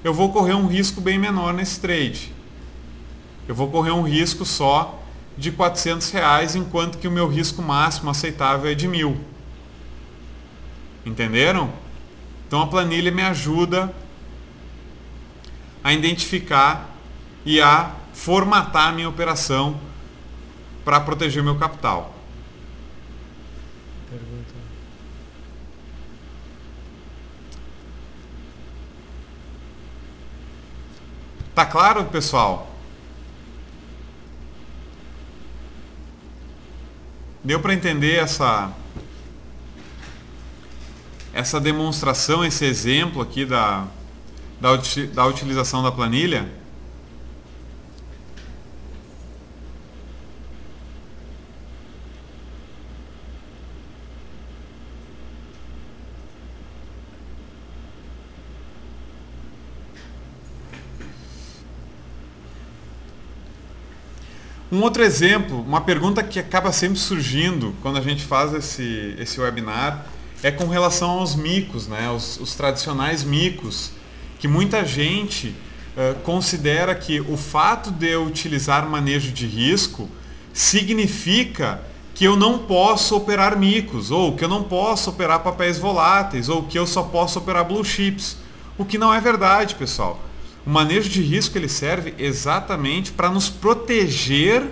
eu vou correr um risco bem menor nesse trade. Eu vou correr um risco só de R$400, enquanto que o meu risco máximo aceitável é de 1.000. Entenderam? Então a planilha me ajuda a identificar e a formatar a minha operação para proteger o meu capital. Pergunta. Tá claro, pessoal? Deu para entender essa demonstração, esse exemplo aqui da utilização da planilha? Um outro exemplo, uma pergunta que acaba sempre surgindo quando a gente faz esse webinar é com relação aos micos, né? Os tradicionais micos, que muita gente considera que o fato de eu utilizar manejo de risco significa que eu não posso operar micos, ou que eu não posso operar papéis voláteis, ou que eu só posso operar blue chips, o que não é verdade, pessoal. O manejo de risco ele serve exatamente para nos proteger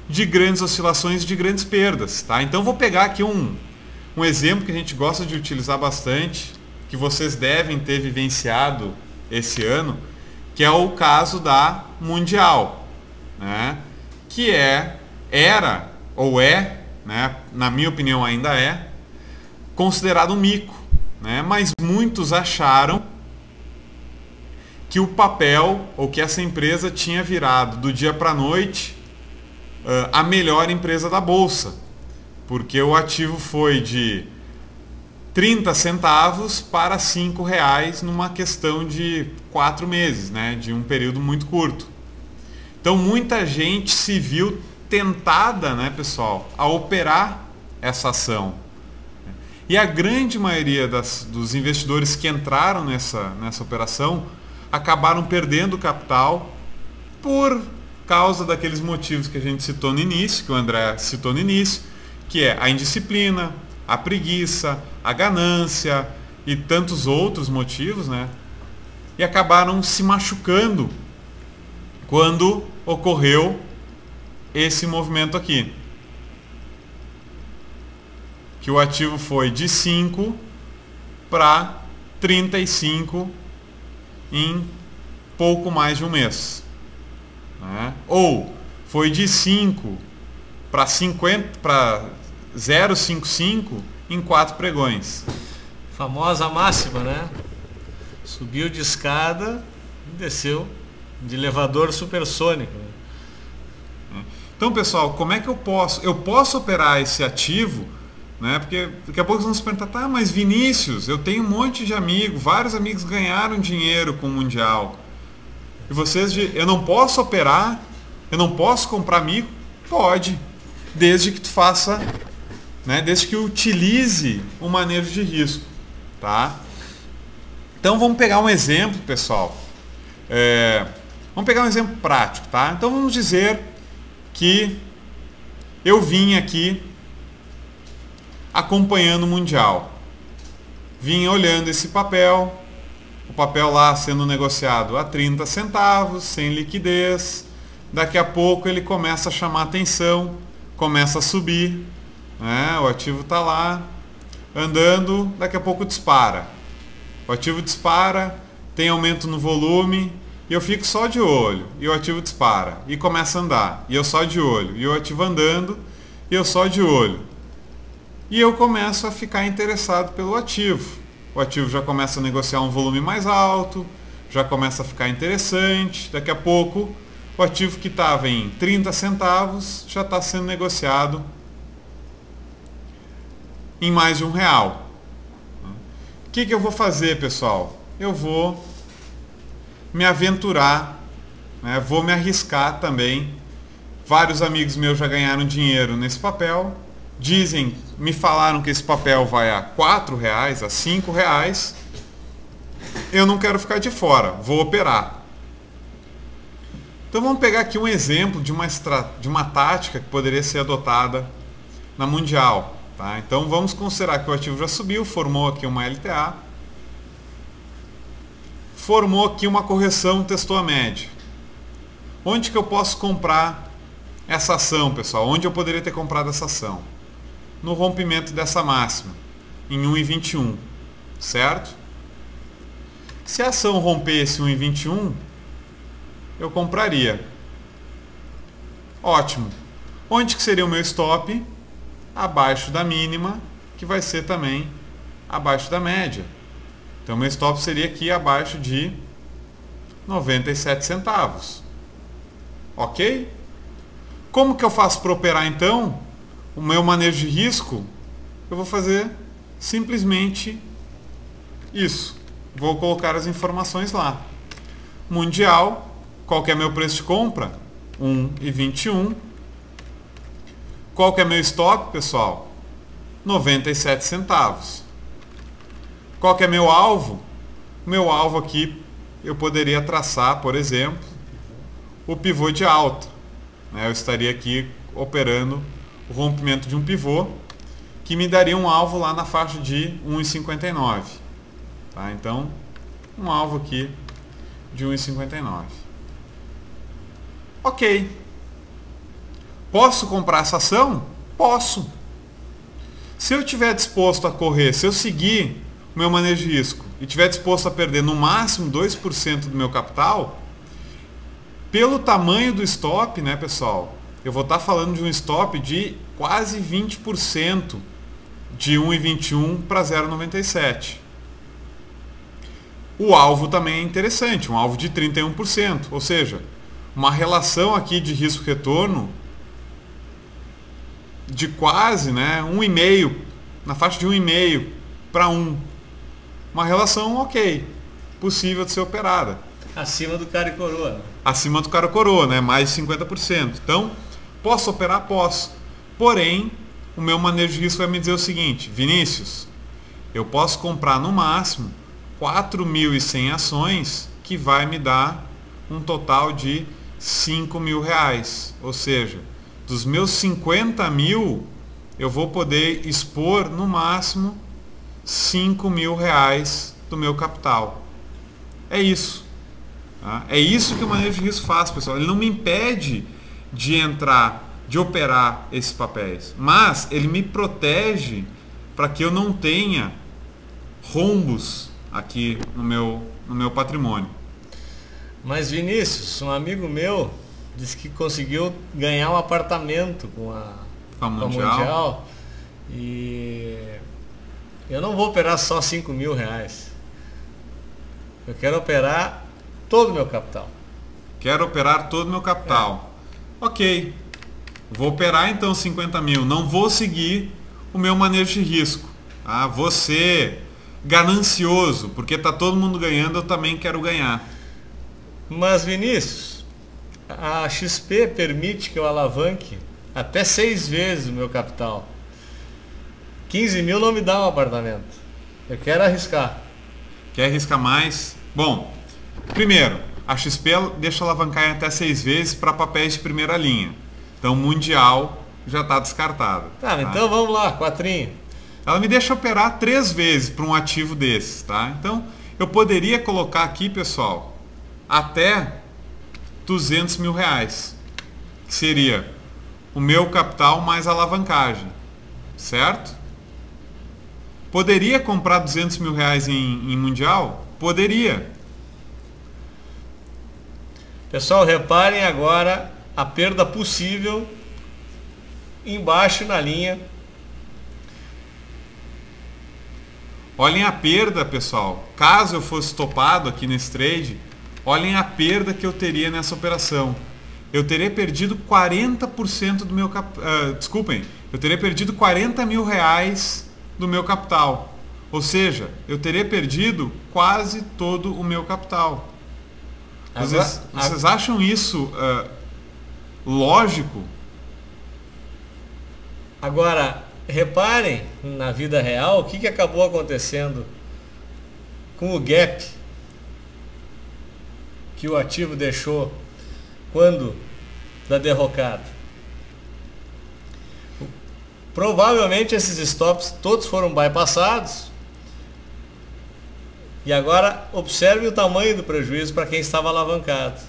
de grandes oscilações e de grandes perdas. Tá? Então vou pegar aqui um exemplo que a gente gosta de utilizar bastante, que vocês devem ter vivenciado esse ano, que é o caso da Mundial, né? Que era, ou é, né? Na minha opinião ainda é, considerado um mico, né? Mas muitos acharam que o papel, ou que essa empresa tinha virado do dia para a noite a melhor empresa da Bolsa. Porque o ativo foi de 30 centavos para R$5 numa questão de 4 meses, né? De um período muito curto. Então muita gente se viu tentada, né, pessoal, a operar essa ação. E a grande maioria dos investidores que entraram nessa operação acabaram perdendo capital por causa daqueles motivos que a gente citou no início, que o André citou no início, que é a indisciplina, a preguiça, a ganância e tantos outros motivos, né? E acabaram se machucando quando ocorreu esse movimento aqui. Que o ativo foi de 5 para 35 em pouco mais de um mês, né? Ou foi de 5 para 0,55 em 4 pregões. Famosa máxima, né? Subiu de escada e desceu de elevador supersônico. Então, pessoal, como é que eu posso operar esse ativo, né? Porque daqui a pouco vamos perguntar, tá, mas Vinícius, eu tenho um monte de amigos, vários amigos ganharam dinheiro com o Mundial. E vocês eu não posso operar, eu não posso comprar mico? Pode, desde que tu faça, né, desde que utilize o manejo de risco, tá? Então vamos pegar um exemplo, pessoal. Vamos pegar um exemplo prático, tá? Então vamos dizer que eu vim aqui acompanhando o Mundial. Vim olhando esse papel, o papel lá sendo negociado a 30 centavos, sem liquidez. Daqui a pouco ele começa a chamar atenção, começa a subir, né? O ativo está lá, andando, daqui a pouco dispara. O ativo dispara, tem aumento no volume, e eu fico só de olho, e o ativo dispara, e começa a andar, e eu só de olho, e o ativo andando, e eu só de olho. E eu começo a ficar interessado pelo ativo. O ativo já começa a negociar um volume mais alto, já começa a ficar interessante. Daqui a pouco, o ativo que estava em 30 centavos já está sendo negociado em mais de R$1. O que eu vou fazer, pessoal? Eu vou me aventurar, né? Vou me arriscar também. Vários amigos meus já ganharam dinheiro nesse papel. Me falaram que esse papel vai a R$4, a R$5. Eu não quero ficar de fora, vou operar. Então vamos pegar aqui um exemplo de uma tática que poderia ser adotada na Mundial. Tá? Então vamos considerar que o ativo já subiu, formou aqui uma LTA. formou aqui uma correção, testou a média. Onde que eu posso comprar essa ação, pessoal? Onde eu poderia ter comprado essa ação? No rompimento dessa máxima, em 1,21, certo? Se a ação rompesse 1,21, eu compraria. Ótimo. Onde que seria o meu stop? Abaixo da mínima, que vai ser também abaixo da média. Então, meu stop seria aqui abaixo de 97 centavos. Ok? Como que eu faço para operar, então? O meu manejo de risco, eu vou fazer simplesmente isso. Vou colocar as informações lá. Mundial, qual que é meu preço de compra? 1,21. Qual que é meu stop, pessoal? 97 centavos. Qual que é meu alvo? Meu alvo aqui, eu poderia traçar, por exemplo, o pivô de alta. Eu estaria aqui operando o rompimento de um pivô, que me daria um alvo lá na faixa de 1,59. Tá? Então, um alvo aqui de 1,59. Ok. Posso comprar essa ação? Posso. Se eu estiver disposto a correr, se eu seguir o meu manejo de risco e estiver disposto a perder no máximo 2% do meu capital, pelo tamanho do stop, né, pessoal? Eu vou estar falando de um stop de quase 20% de 1,21 para 0,97. O alvo também é interessante, um alvo de 31%, ou seja, uma relação aqui de risco-retorno de quase, né, 1,5, na faixa de 1,5 para 1. Uma relação ok, possível de ser operada. Acima do cara e coroa. Né? Acima do cara e coroa, né? Mais de 50%. Então, posso operar? Posso. Porém, o meu manejo de risco vai me dizer o seguinte: Vinícius, eu posso comprar no máximo 4.100 ações, que vai me dar um total de R$5.000. Ou seja, dos meus 50 mil, eu vou poder expor no máximo R$5.000 do meu capital. É isso. Tá? É isso que o manejo de risco faz, pessoal. Ele não me impede de entrar, de operar esses papéis, mas ele me protege para que eu não tenha rombos aqui no meu patrimônio. Mas Vinícius, um amigo meu disse que conseguiu ganhar um apartamento com a Mundial, e eu não vou operar só R$5.000. Eu quero operar todo o meu capital. Quero operar todo o meu capital. Ok. Vou operar então 50 mil. Não vou seguir o meu manejo de risco. Tá? Vou ser ganancioso, porque está todo mundo ganhando, eu também quero ganhar. Mas Vinícius, a XP permite que eu alavanque até 6 vezes o meu capital. 15 mil não me dá um apartamento. Eu quero arriscar. Quer arriscar mais? Bom, primeiro, a XP deixa alavancar em até 6 vezes para papéis de primeira linha. Então, Mundial já está descartado. Tá, então vamos lá, 4. Ela me deixa operar 3 vezes para um ativo desses, tá? Então, eu poderia colocar aqui, pessoal, até R$200.000, que seria o meu capital mais alavancagem, certo? Poderia comprar R$200.000 em Mundial? Poderia. Pessoal, reparem agora a perda possível embaixo na linha. Olhem a perda, pessoal. Caso eu fosse topado aqui nesse trade, olhem a perda que eu teria nessa operação. Eu teria perdido 40% do meu desculpem, eu teria perdido R$40.000 do meu capital. Ou seja, eu teria perdido quase todo o meu capital. Vocês acham isso lógico? Agora, reparem na vida real o que acabou acontecendo com o gap que o ativo deixou quando da derrocada. Provavelmente esses stops todos foram bypassados E agora observe o tamanho do prejuízo para quem estava alavancado.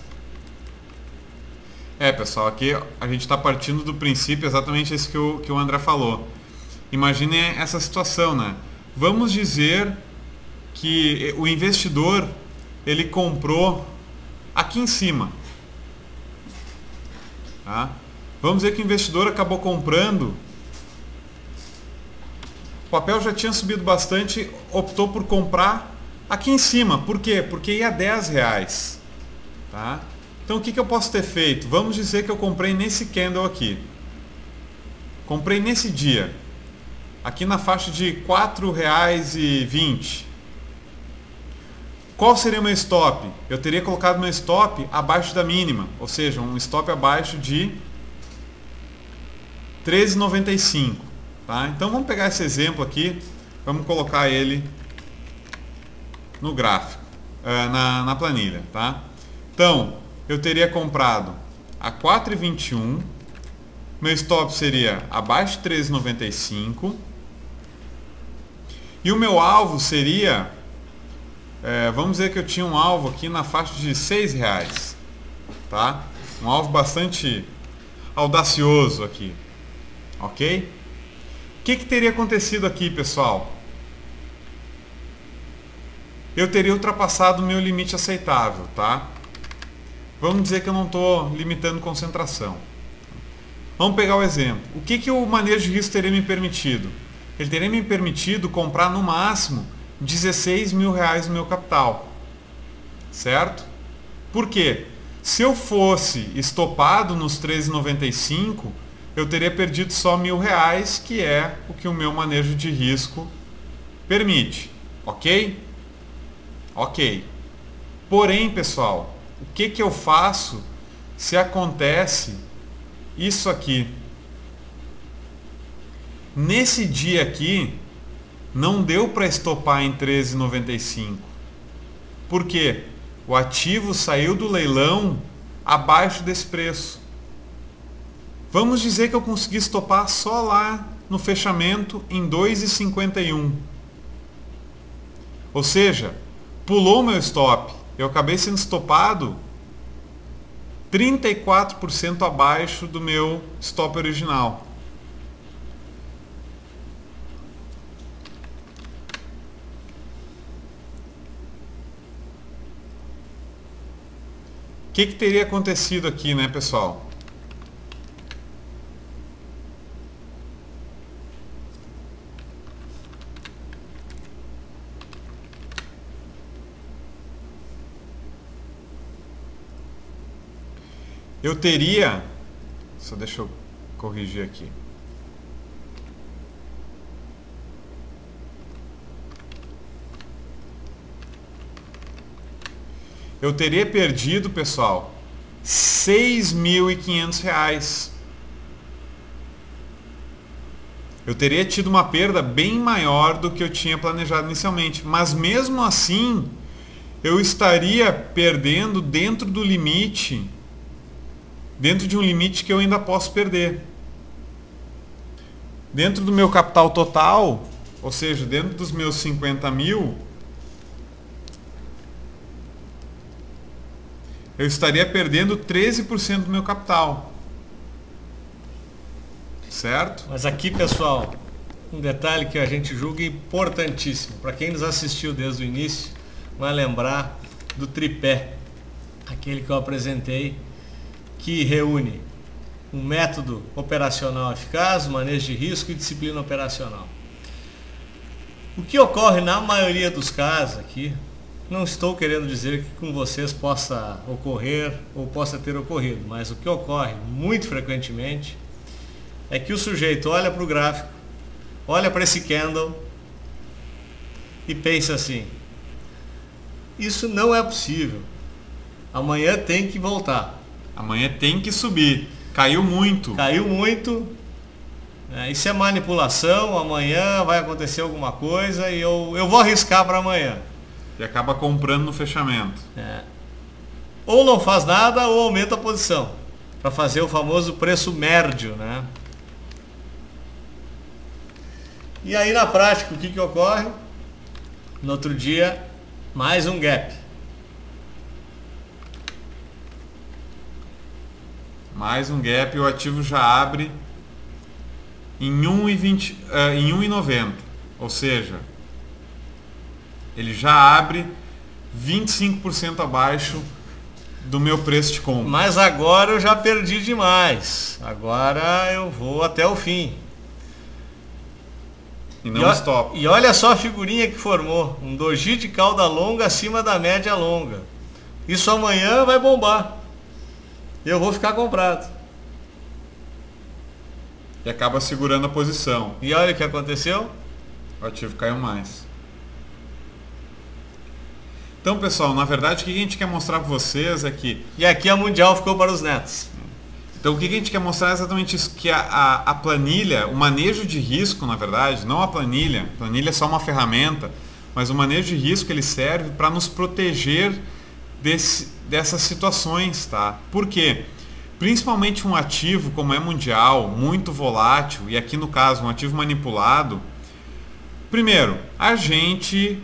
Pessoal, aqui a gente está partindo do princípio exatamente esse que o André falou. Imagine essa situação, né? Vamos dizer que o investidor, ele comprou aqui em cima. Tá? Vamos dizer que o investidor acabou comprando, o papel já tinha subido bastante, optou por comprar aqui em cima. Por quê? Porque ia R$10. Tá? Então o que eu posso ter feito? Vamos dizer que eu comprei nesse candle aqui. Comprei nesse dia. Aqui na faixa de R$4,20. Qual seria o meu stop? Eu teria colocado meu stop abaixo da mínima. Ou seja, um stop abaixo de 13,95. Tá? Então vamos pegar esse exemplo aqui. Vamos colocar ele no gráfico. Na planilha. Tá? Então, eu teria comprado a R$4,21. Meu stop seria abaixo de 13,95. E o meu alvo seria, vamos dizer que eu tinha um alvo aqui na faixa de R$6. Tá? Um alvo bastante audacioso aqui. Ok? O que teria acontecido aqui, pessoal? Eu teria ultrapassado o meu limite aceitável. Tá? Vamos dizer que eu não estou limitando concentração. Vamos pegar o exemplo. O que o manejo de risco teria me permitido? Ele teria me permitido comprar no máximo R$16 mil no meu capital. Certo? Por quê? Se eu fosse estopado nos 13,95, eu teria perdido só R$1.000, que é o que o meu manejo de risco permite. Ok? Ok. Porém, pessoal, o que eu faço se acontece isso aqui? Nesse dia aqui, não deu para estopar em 13,95. Por quê? O ativo saiu do leilão abaixo desse preço. Vamos dizer que eu consegui estopar só lá no fechamento em 2,51. Ou seja, pulou meu stop. Eu acabei sendo estopado 34% abaixo do meu stop original. O que teria acontecido aqui, né, pessoal? Eu teria... Só deixa eu corrigir aqui. Eu teria perdido, pessoal, R$6.500. Eu teria tido uma perda bem maior do que eu tinha planejado inicialmente. Mas mesmo assim, eu estaria perdendo dentro do limite, dentro de um limite que eu ainda posso perder. Dentro do meu capital total, ou seja, dentro dos meus 50 mil, eu estaria perdendo 13% do meu capital. Certo? Mas aqui, pessoal, um detalhe que a gente julga importantíssimo. Para quem nos assistiu desde o início, vai lembrar do tripé. Aquele que eu apresentei, que reúne um método operacional eficaz, manejo de risco e disciplina operacional. O que ocorre na maioria dos casos aqui, não estou querendo dizer que com vocês possa ocorrer ou possa ter ocorrido, mas o que ocorre muito frequentemente é que o sujeito olha para o gráfico, olha para esse candle e pensa assim: isso não é possível, amanhã tem que voltar. Amanhã tem que subir. Caiu muito. Caiu muito. Isso é manipulação. Amanhã vai acontecer alguma coisa e eu vou arriscar para amanhã. E acaba comprando no fechamento. Ou não faz nada ou aumenta a posição. Para fazer o famoso preço médio, né? E aí na prática o que ocorre? No outro dia Mais um gap. Mais um gap, o ativo já abre em 1,20, em 1,90. Ou seja, ele já abre 25% abaixo do meu preço de compra. Mas agora eu já perdi demais. Agora eu vou até o fim. E não stop. E olha só a figurinha que formou. Um doji de cauda longa acima da média longa. Isso amanhã vai bombar. Eu vou ficar comprado. E acaba segurando a posição. E olha o que aconteceu. O ativo caiu mais. Então, pessoal, na verdade, o que a gente quer mostrar para vocês é que... E aqui a Mundial ficou para os netos. Então, o que a gente quer mostrar é exatamente isso, que a planilha, o manejo de risco, na verdade, não a planilha é só uma ferramenta, mas o manejo de risco ele serve para nos proteger dessas situações, tá? Por quê? Principalmente um ativo como é Mundial, muito volátil, e aqui no caso um ativo manipulado, primeiro, a gente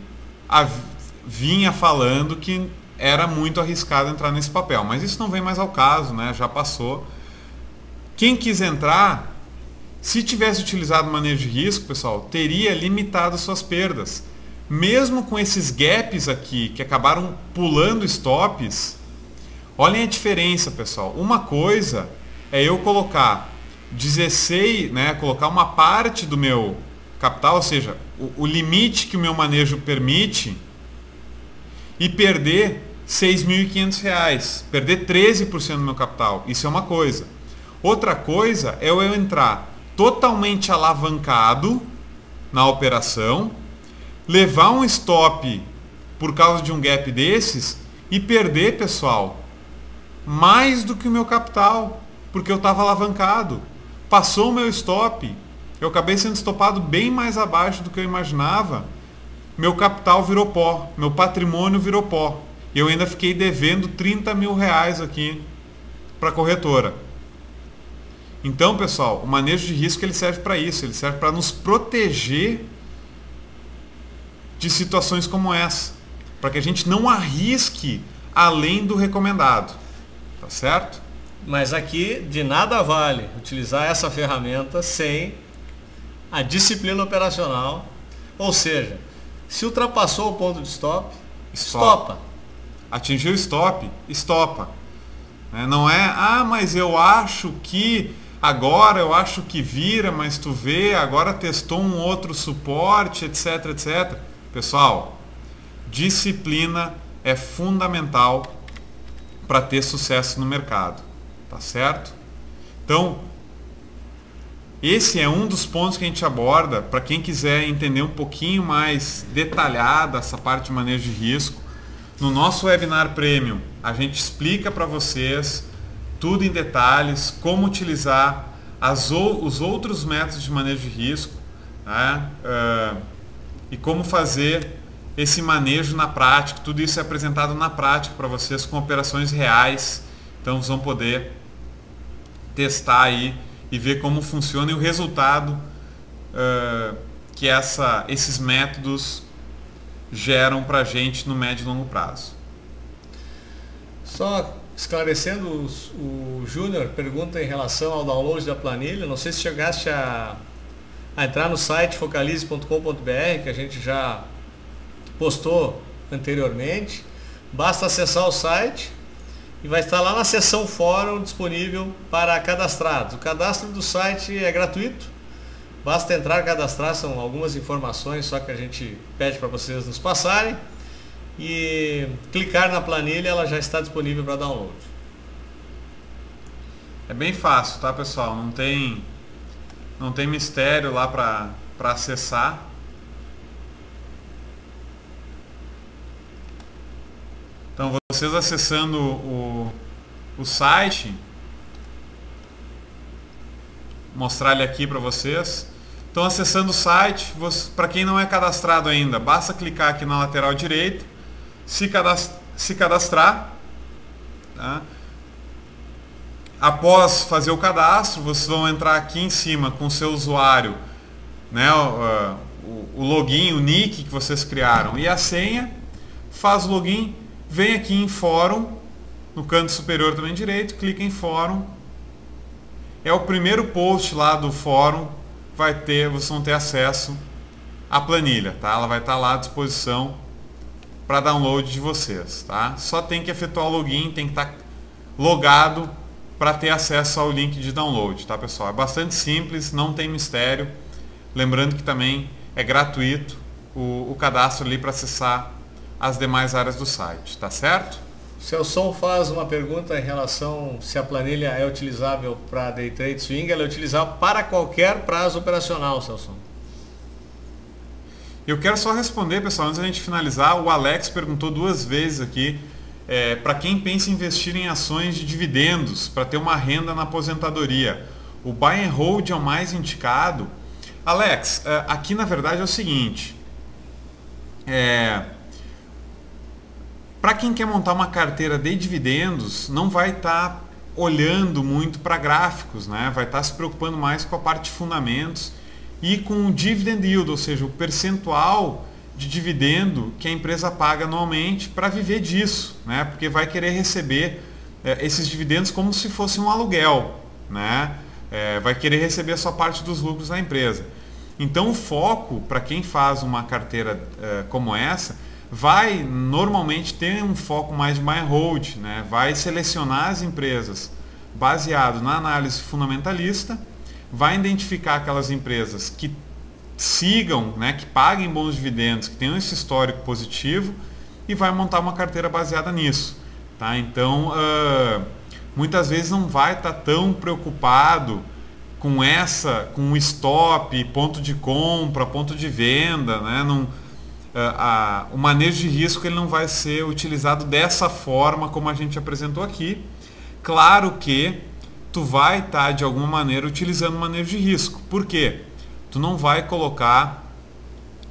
vinha falando que era muito arriscado entrar nesse papel, mas isso não vem mais ao caso, né? Já passou. Quem quis entrar, se tivesse utilizado o manejo de risco, pessoal, teria limitado suas perdas. Mesmo com esses gaps aqui, que acabaram pulando stops, olhem a diferença, pessoal. Uma coisa é eu colocar 16, né, colocar uma parte do meu capital, ou seja, o limite que o meu manejo permite, e perder R$ 6.500, perder 13% do meu capital. Isso é uma coisa. Outra coisa é eu entrar totalmente alavancado na operação, levar um stop por causa de um gap desses e perder, pessoal, mais do que o meu capital, porque eu estava alavancado. Passou o meu stop, eu acabei sendo estopado bem mais abaixo do que eu imaginava. Meu capital virou pó, meu patrimônio virou pó. E eu ainda fiquei devendo R$30 mil aqui para a corretora. Então, pessoal, o manejo de risco ele serve para isso, ele serve para nos proteger de situações como essa, para que a gente não arrisque além do recomendado, tá certo? Mas aqui de nada vale utilizar essa ferramenta sem a disciplina operacional, ou seja, se ultrapassou o ponto de stop, estopa. Atingiu o stop, estopa. Não é, mas eu acho que agora eu acho que vira, mas tu vê, agora testou um outro suporte, etc, etc. Pessoal, disciplina é fundamental para ter sucesso no mercado, tá certo? Então, esse é um dos pontos que a gente aborda para quem quiser entender um pouquinho mais detalhada essa parte de manejo de risco. No nosso webinar Premium, a gente explica para vocês tudo em detalhes, como utilizar os outros métodos de manejo de risco, né? E como fazer esse manejo na prática. Tudo isso é apresentado na prática para vocês com operações reais. Então vocês vão poder testar aí e ver como funciona e o resultado que esses métodos geram para a gente no médio e longo prazo. Só esclarecendo, o Júnior pergunta em relação ao download da planilha. Não sei se chegaste a entrar no site focalize.com.br, que a gente já postou anteriormente. Basta acessar o site e vai estar lá na seção fórum disponível para cadastrados. O cadastro do site é gratuito, basta entrar, cadastrar, são algumas informações só que a gente pede para vocês nos passarem e clicar na planilha, ela já está disponível para download. É bem fácil, tá, pessoal? Não tem mistério lá para acessar. Então, vocês acessando o site, mostrar ele aqui para vocês. Então, acessando o site, para quem não é cadastrado ainda, basta clicar aqui na lateral direita, se cadastrar. Tá? Após fazer o cadastro, vocês vão entrar aqui em cima com o seu usuário, né, o login, o nick que vocês criaram e a senha. faz o login, vem aqui em fórum, no canto superior também direito, clica em fórum. É o primeiro post lá do fórum, vocês vão ter acesso à planilha, tá? Ela vai estar lá à disposição para download de vocês, tá? Só tem que efetuar o login, tem que estar logado para ter acesso ao link de download, tá, pessoal? É bastante simples, não tem mistério. Lembrando que também é gratuito o cadastro ali para acessar as demais áreas do site, tá certo? O Celson faz uma pergunta em relação se a planilha é utilizável para day trade swing. Ela é utilizável para qualquer prazo operacional, Celson. Eu quero só responder, pessoal, antes da gente finalizar. O Alex perguntou 2 vezes aqui, para quem pensa em investir em ações de dividendos, para ter uma renda na aposentadoria, o buy and hold é o mais indicado? Alex, aqui na verdade é o seguinte, para quem quer montar uma carteira de dividendos, não vai estar olhando muito para gráficos, né? Vai estar se preocupando mais com a parte de fundamentos e com o dividend yield, ou seja, o percentual de dividendo que a empresa paga anualmente para viver disso, né? Porque vai querer receber esses dividendos como se fosse um aluguel, né? Vai querer receber a sua parte dos lucros da empresa. Então o foco para quem faz uma carteira como essa vai normalmente ter um foco mais de buy and hold, né? Vai selecionar as empresas baseado na análise fundamentalista, vai identificar aquelas empresas que sigam, né, que paguem bons dividendos, que tenham esse histórico positivo e vai montar uma carteira baseada nisso, tá? Então muitas vezes não vai estar tão preocupado com o stop, ponto de compra, ponto de venda, né? O manejo de risco ele não vai ser utilizado dessa forma como a gente apresentou aqui. Claro que tu vai estar de alguma maneira utilizando o manejo de risco. Por quê? Tu não vai colocar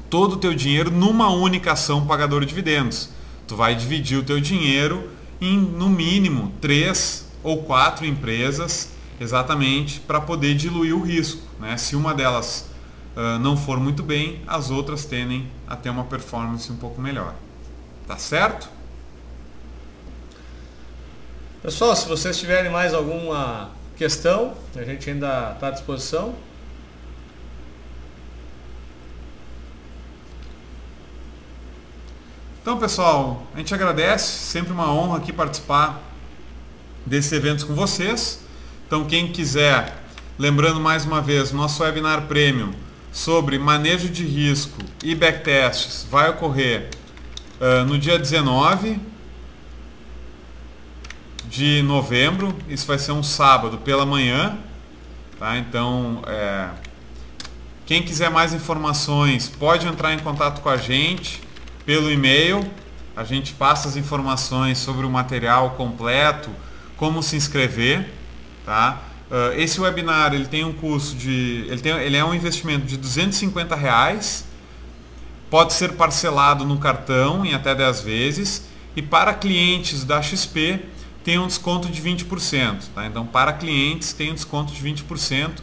todo o teu dinheiro numa única ação pagadora de dividendos. Tu vai dividir o teu dinheiro em no mínimo 3 ou 4 empresas, exatamente para poder diluir o risco, né? Se uma delas não for muito bem, as outras tendem a ter uma performance um pouco melhor. Tá certo? Pessoal, se vocês tiverem mais alguma questão, a gente ainda está à disposição. Então, pessoal, a gente agradece, sempre uma honra aqui participar desses eventos com vocês. Então, quem quiser, lembrando mais uma vez, nosso webinar premium sobre manejo de risco e backtests vai ocorrer no dia 19 de novembro. Isso vai ser um sábado pela manhã, tá? Então, quem quiser mais informações pode entrar em contato com a gente pelo e-mail. A gente passa as informações sobre o material completo, como se inscrever, tá? Esse webinar ele tem um custo ele é um investimento de R$250, pode ser parcelado no cartão em até 10 vezes e para clientes da XP tem um desconto de 20%, tá? Então para clientes tem um desconto de 20%.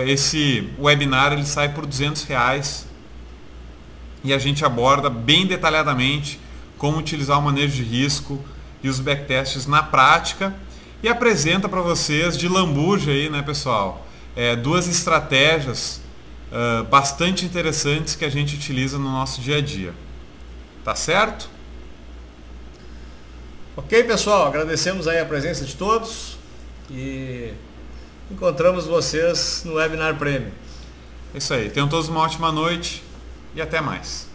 Esse webinar ele sai por R$200 e a gente aborda bem detalhadamente como utilizar o manejo de risco e os backtests na prática. E apresenta para vocês de lambuja aí, né, pessoal? 2 estratégias bastante interessantes que a gente utiliza no nosso dia a dia. Tá certo? Ok, pessoal, agradecemos aí a presença de todos e encontramos vocês no Webinar Premium. É isso aí. Tenham todos uma ótima noite e até mais.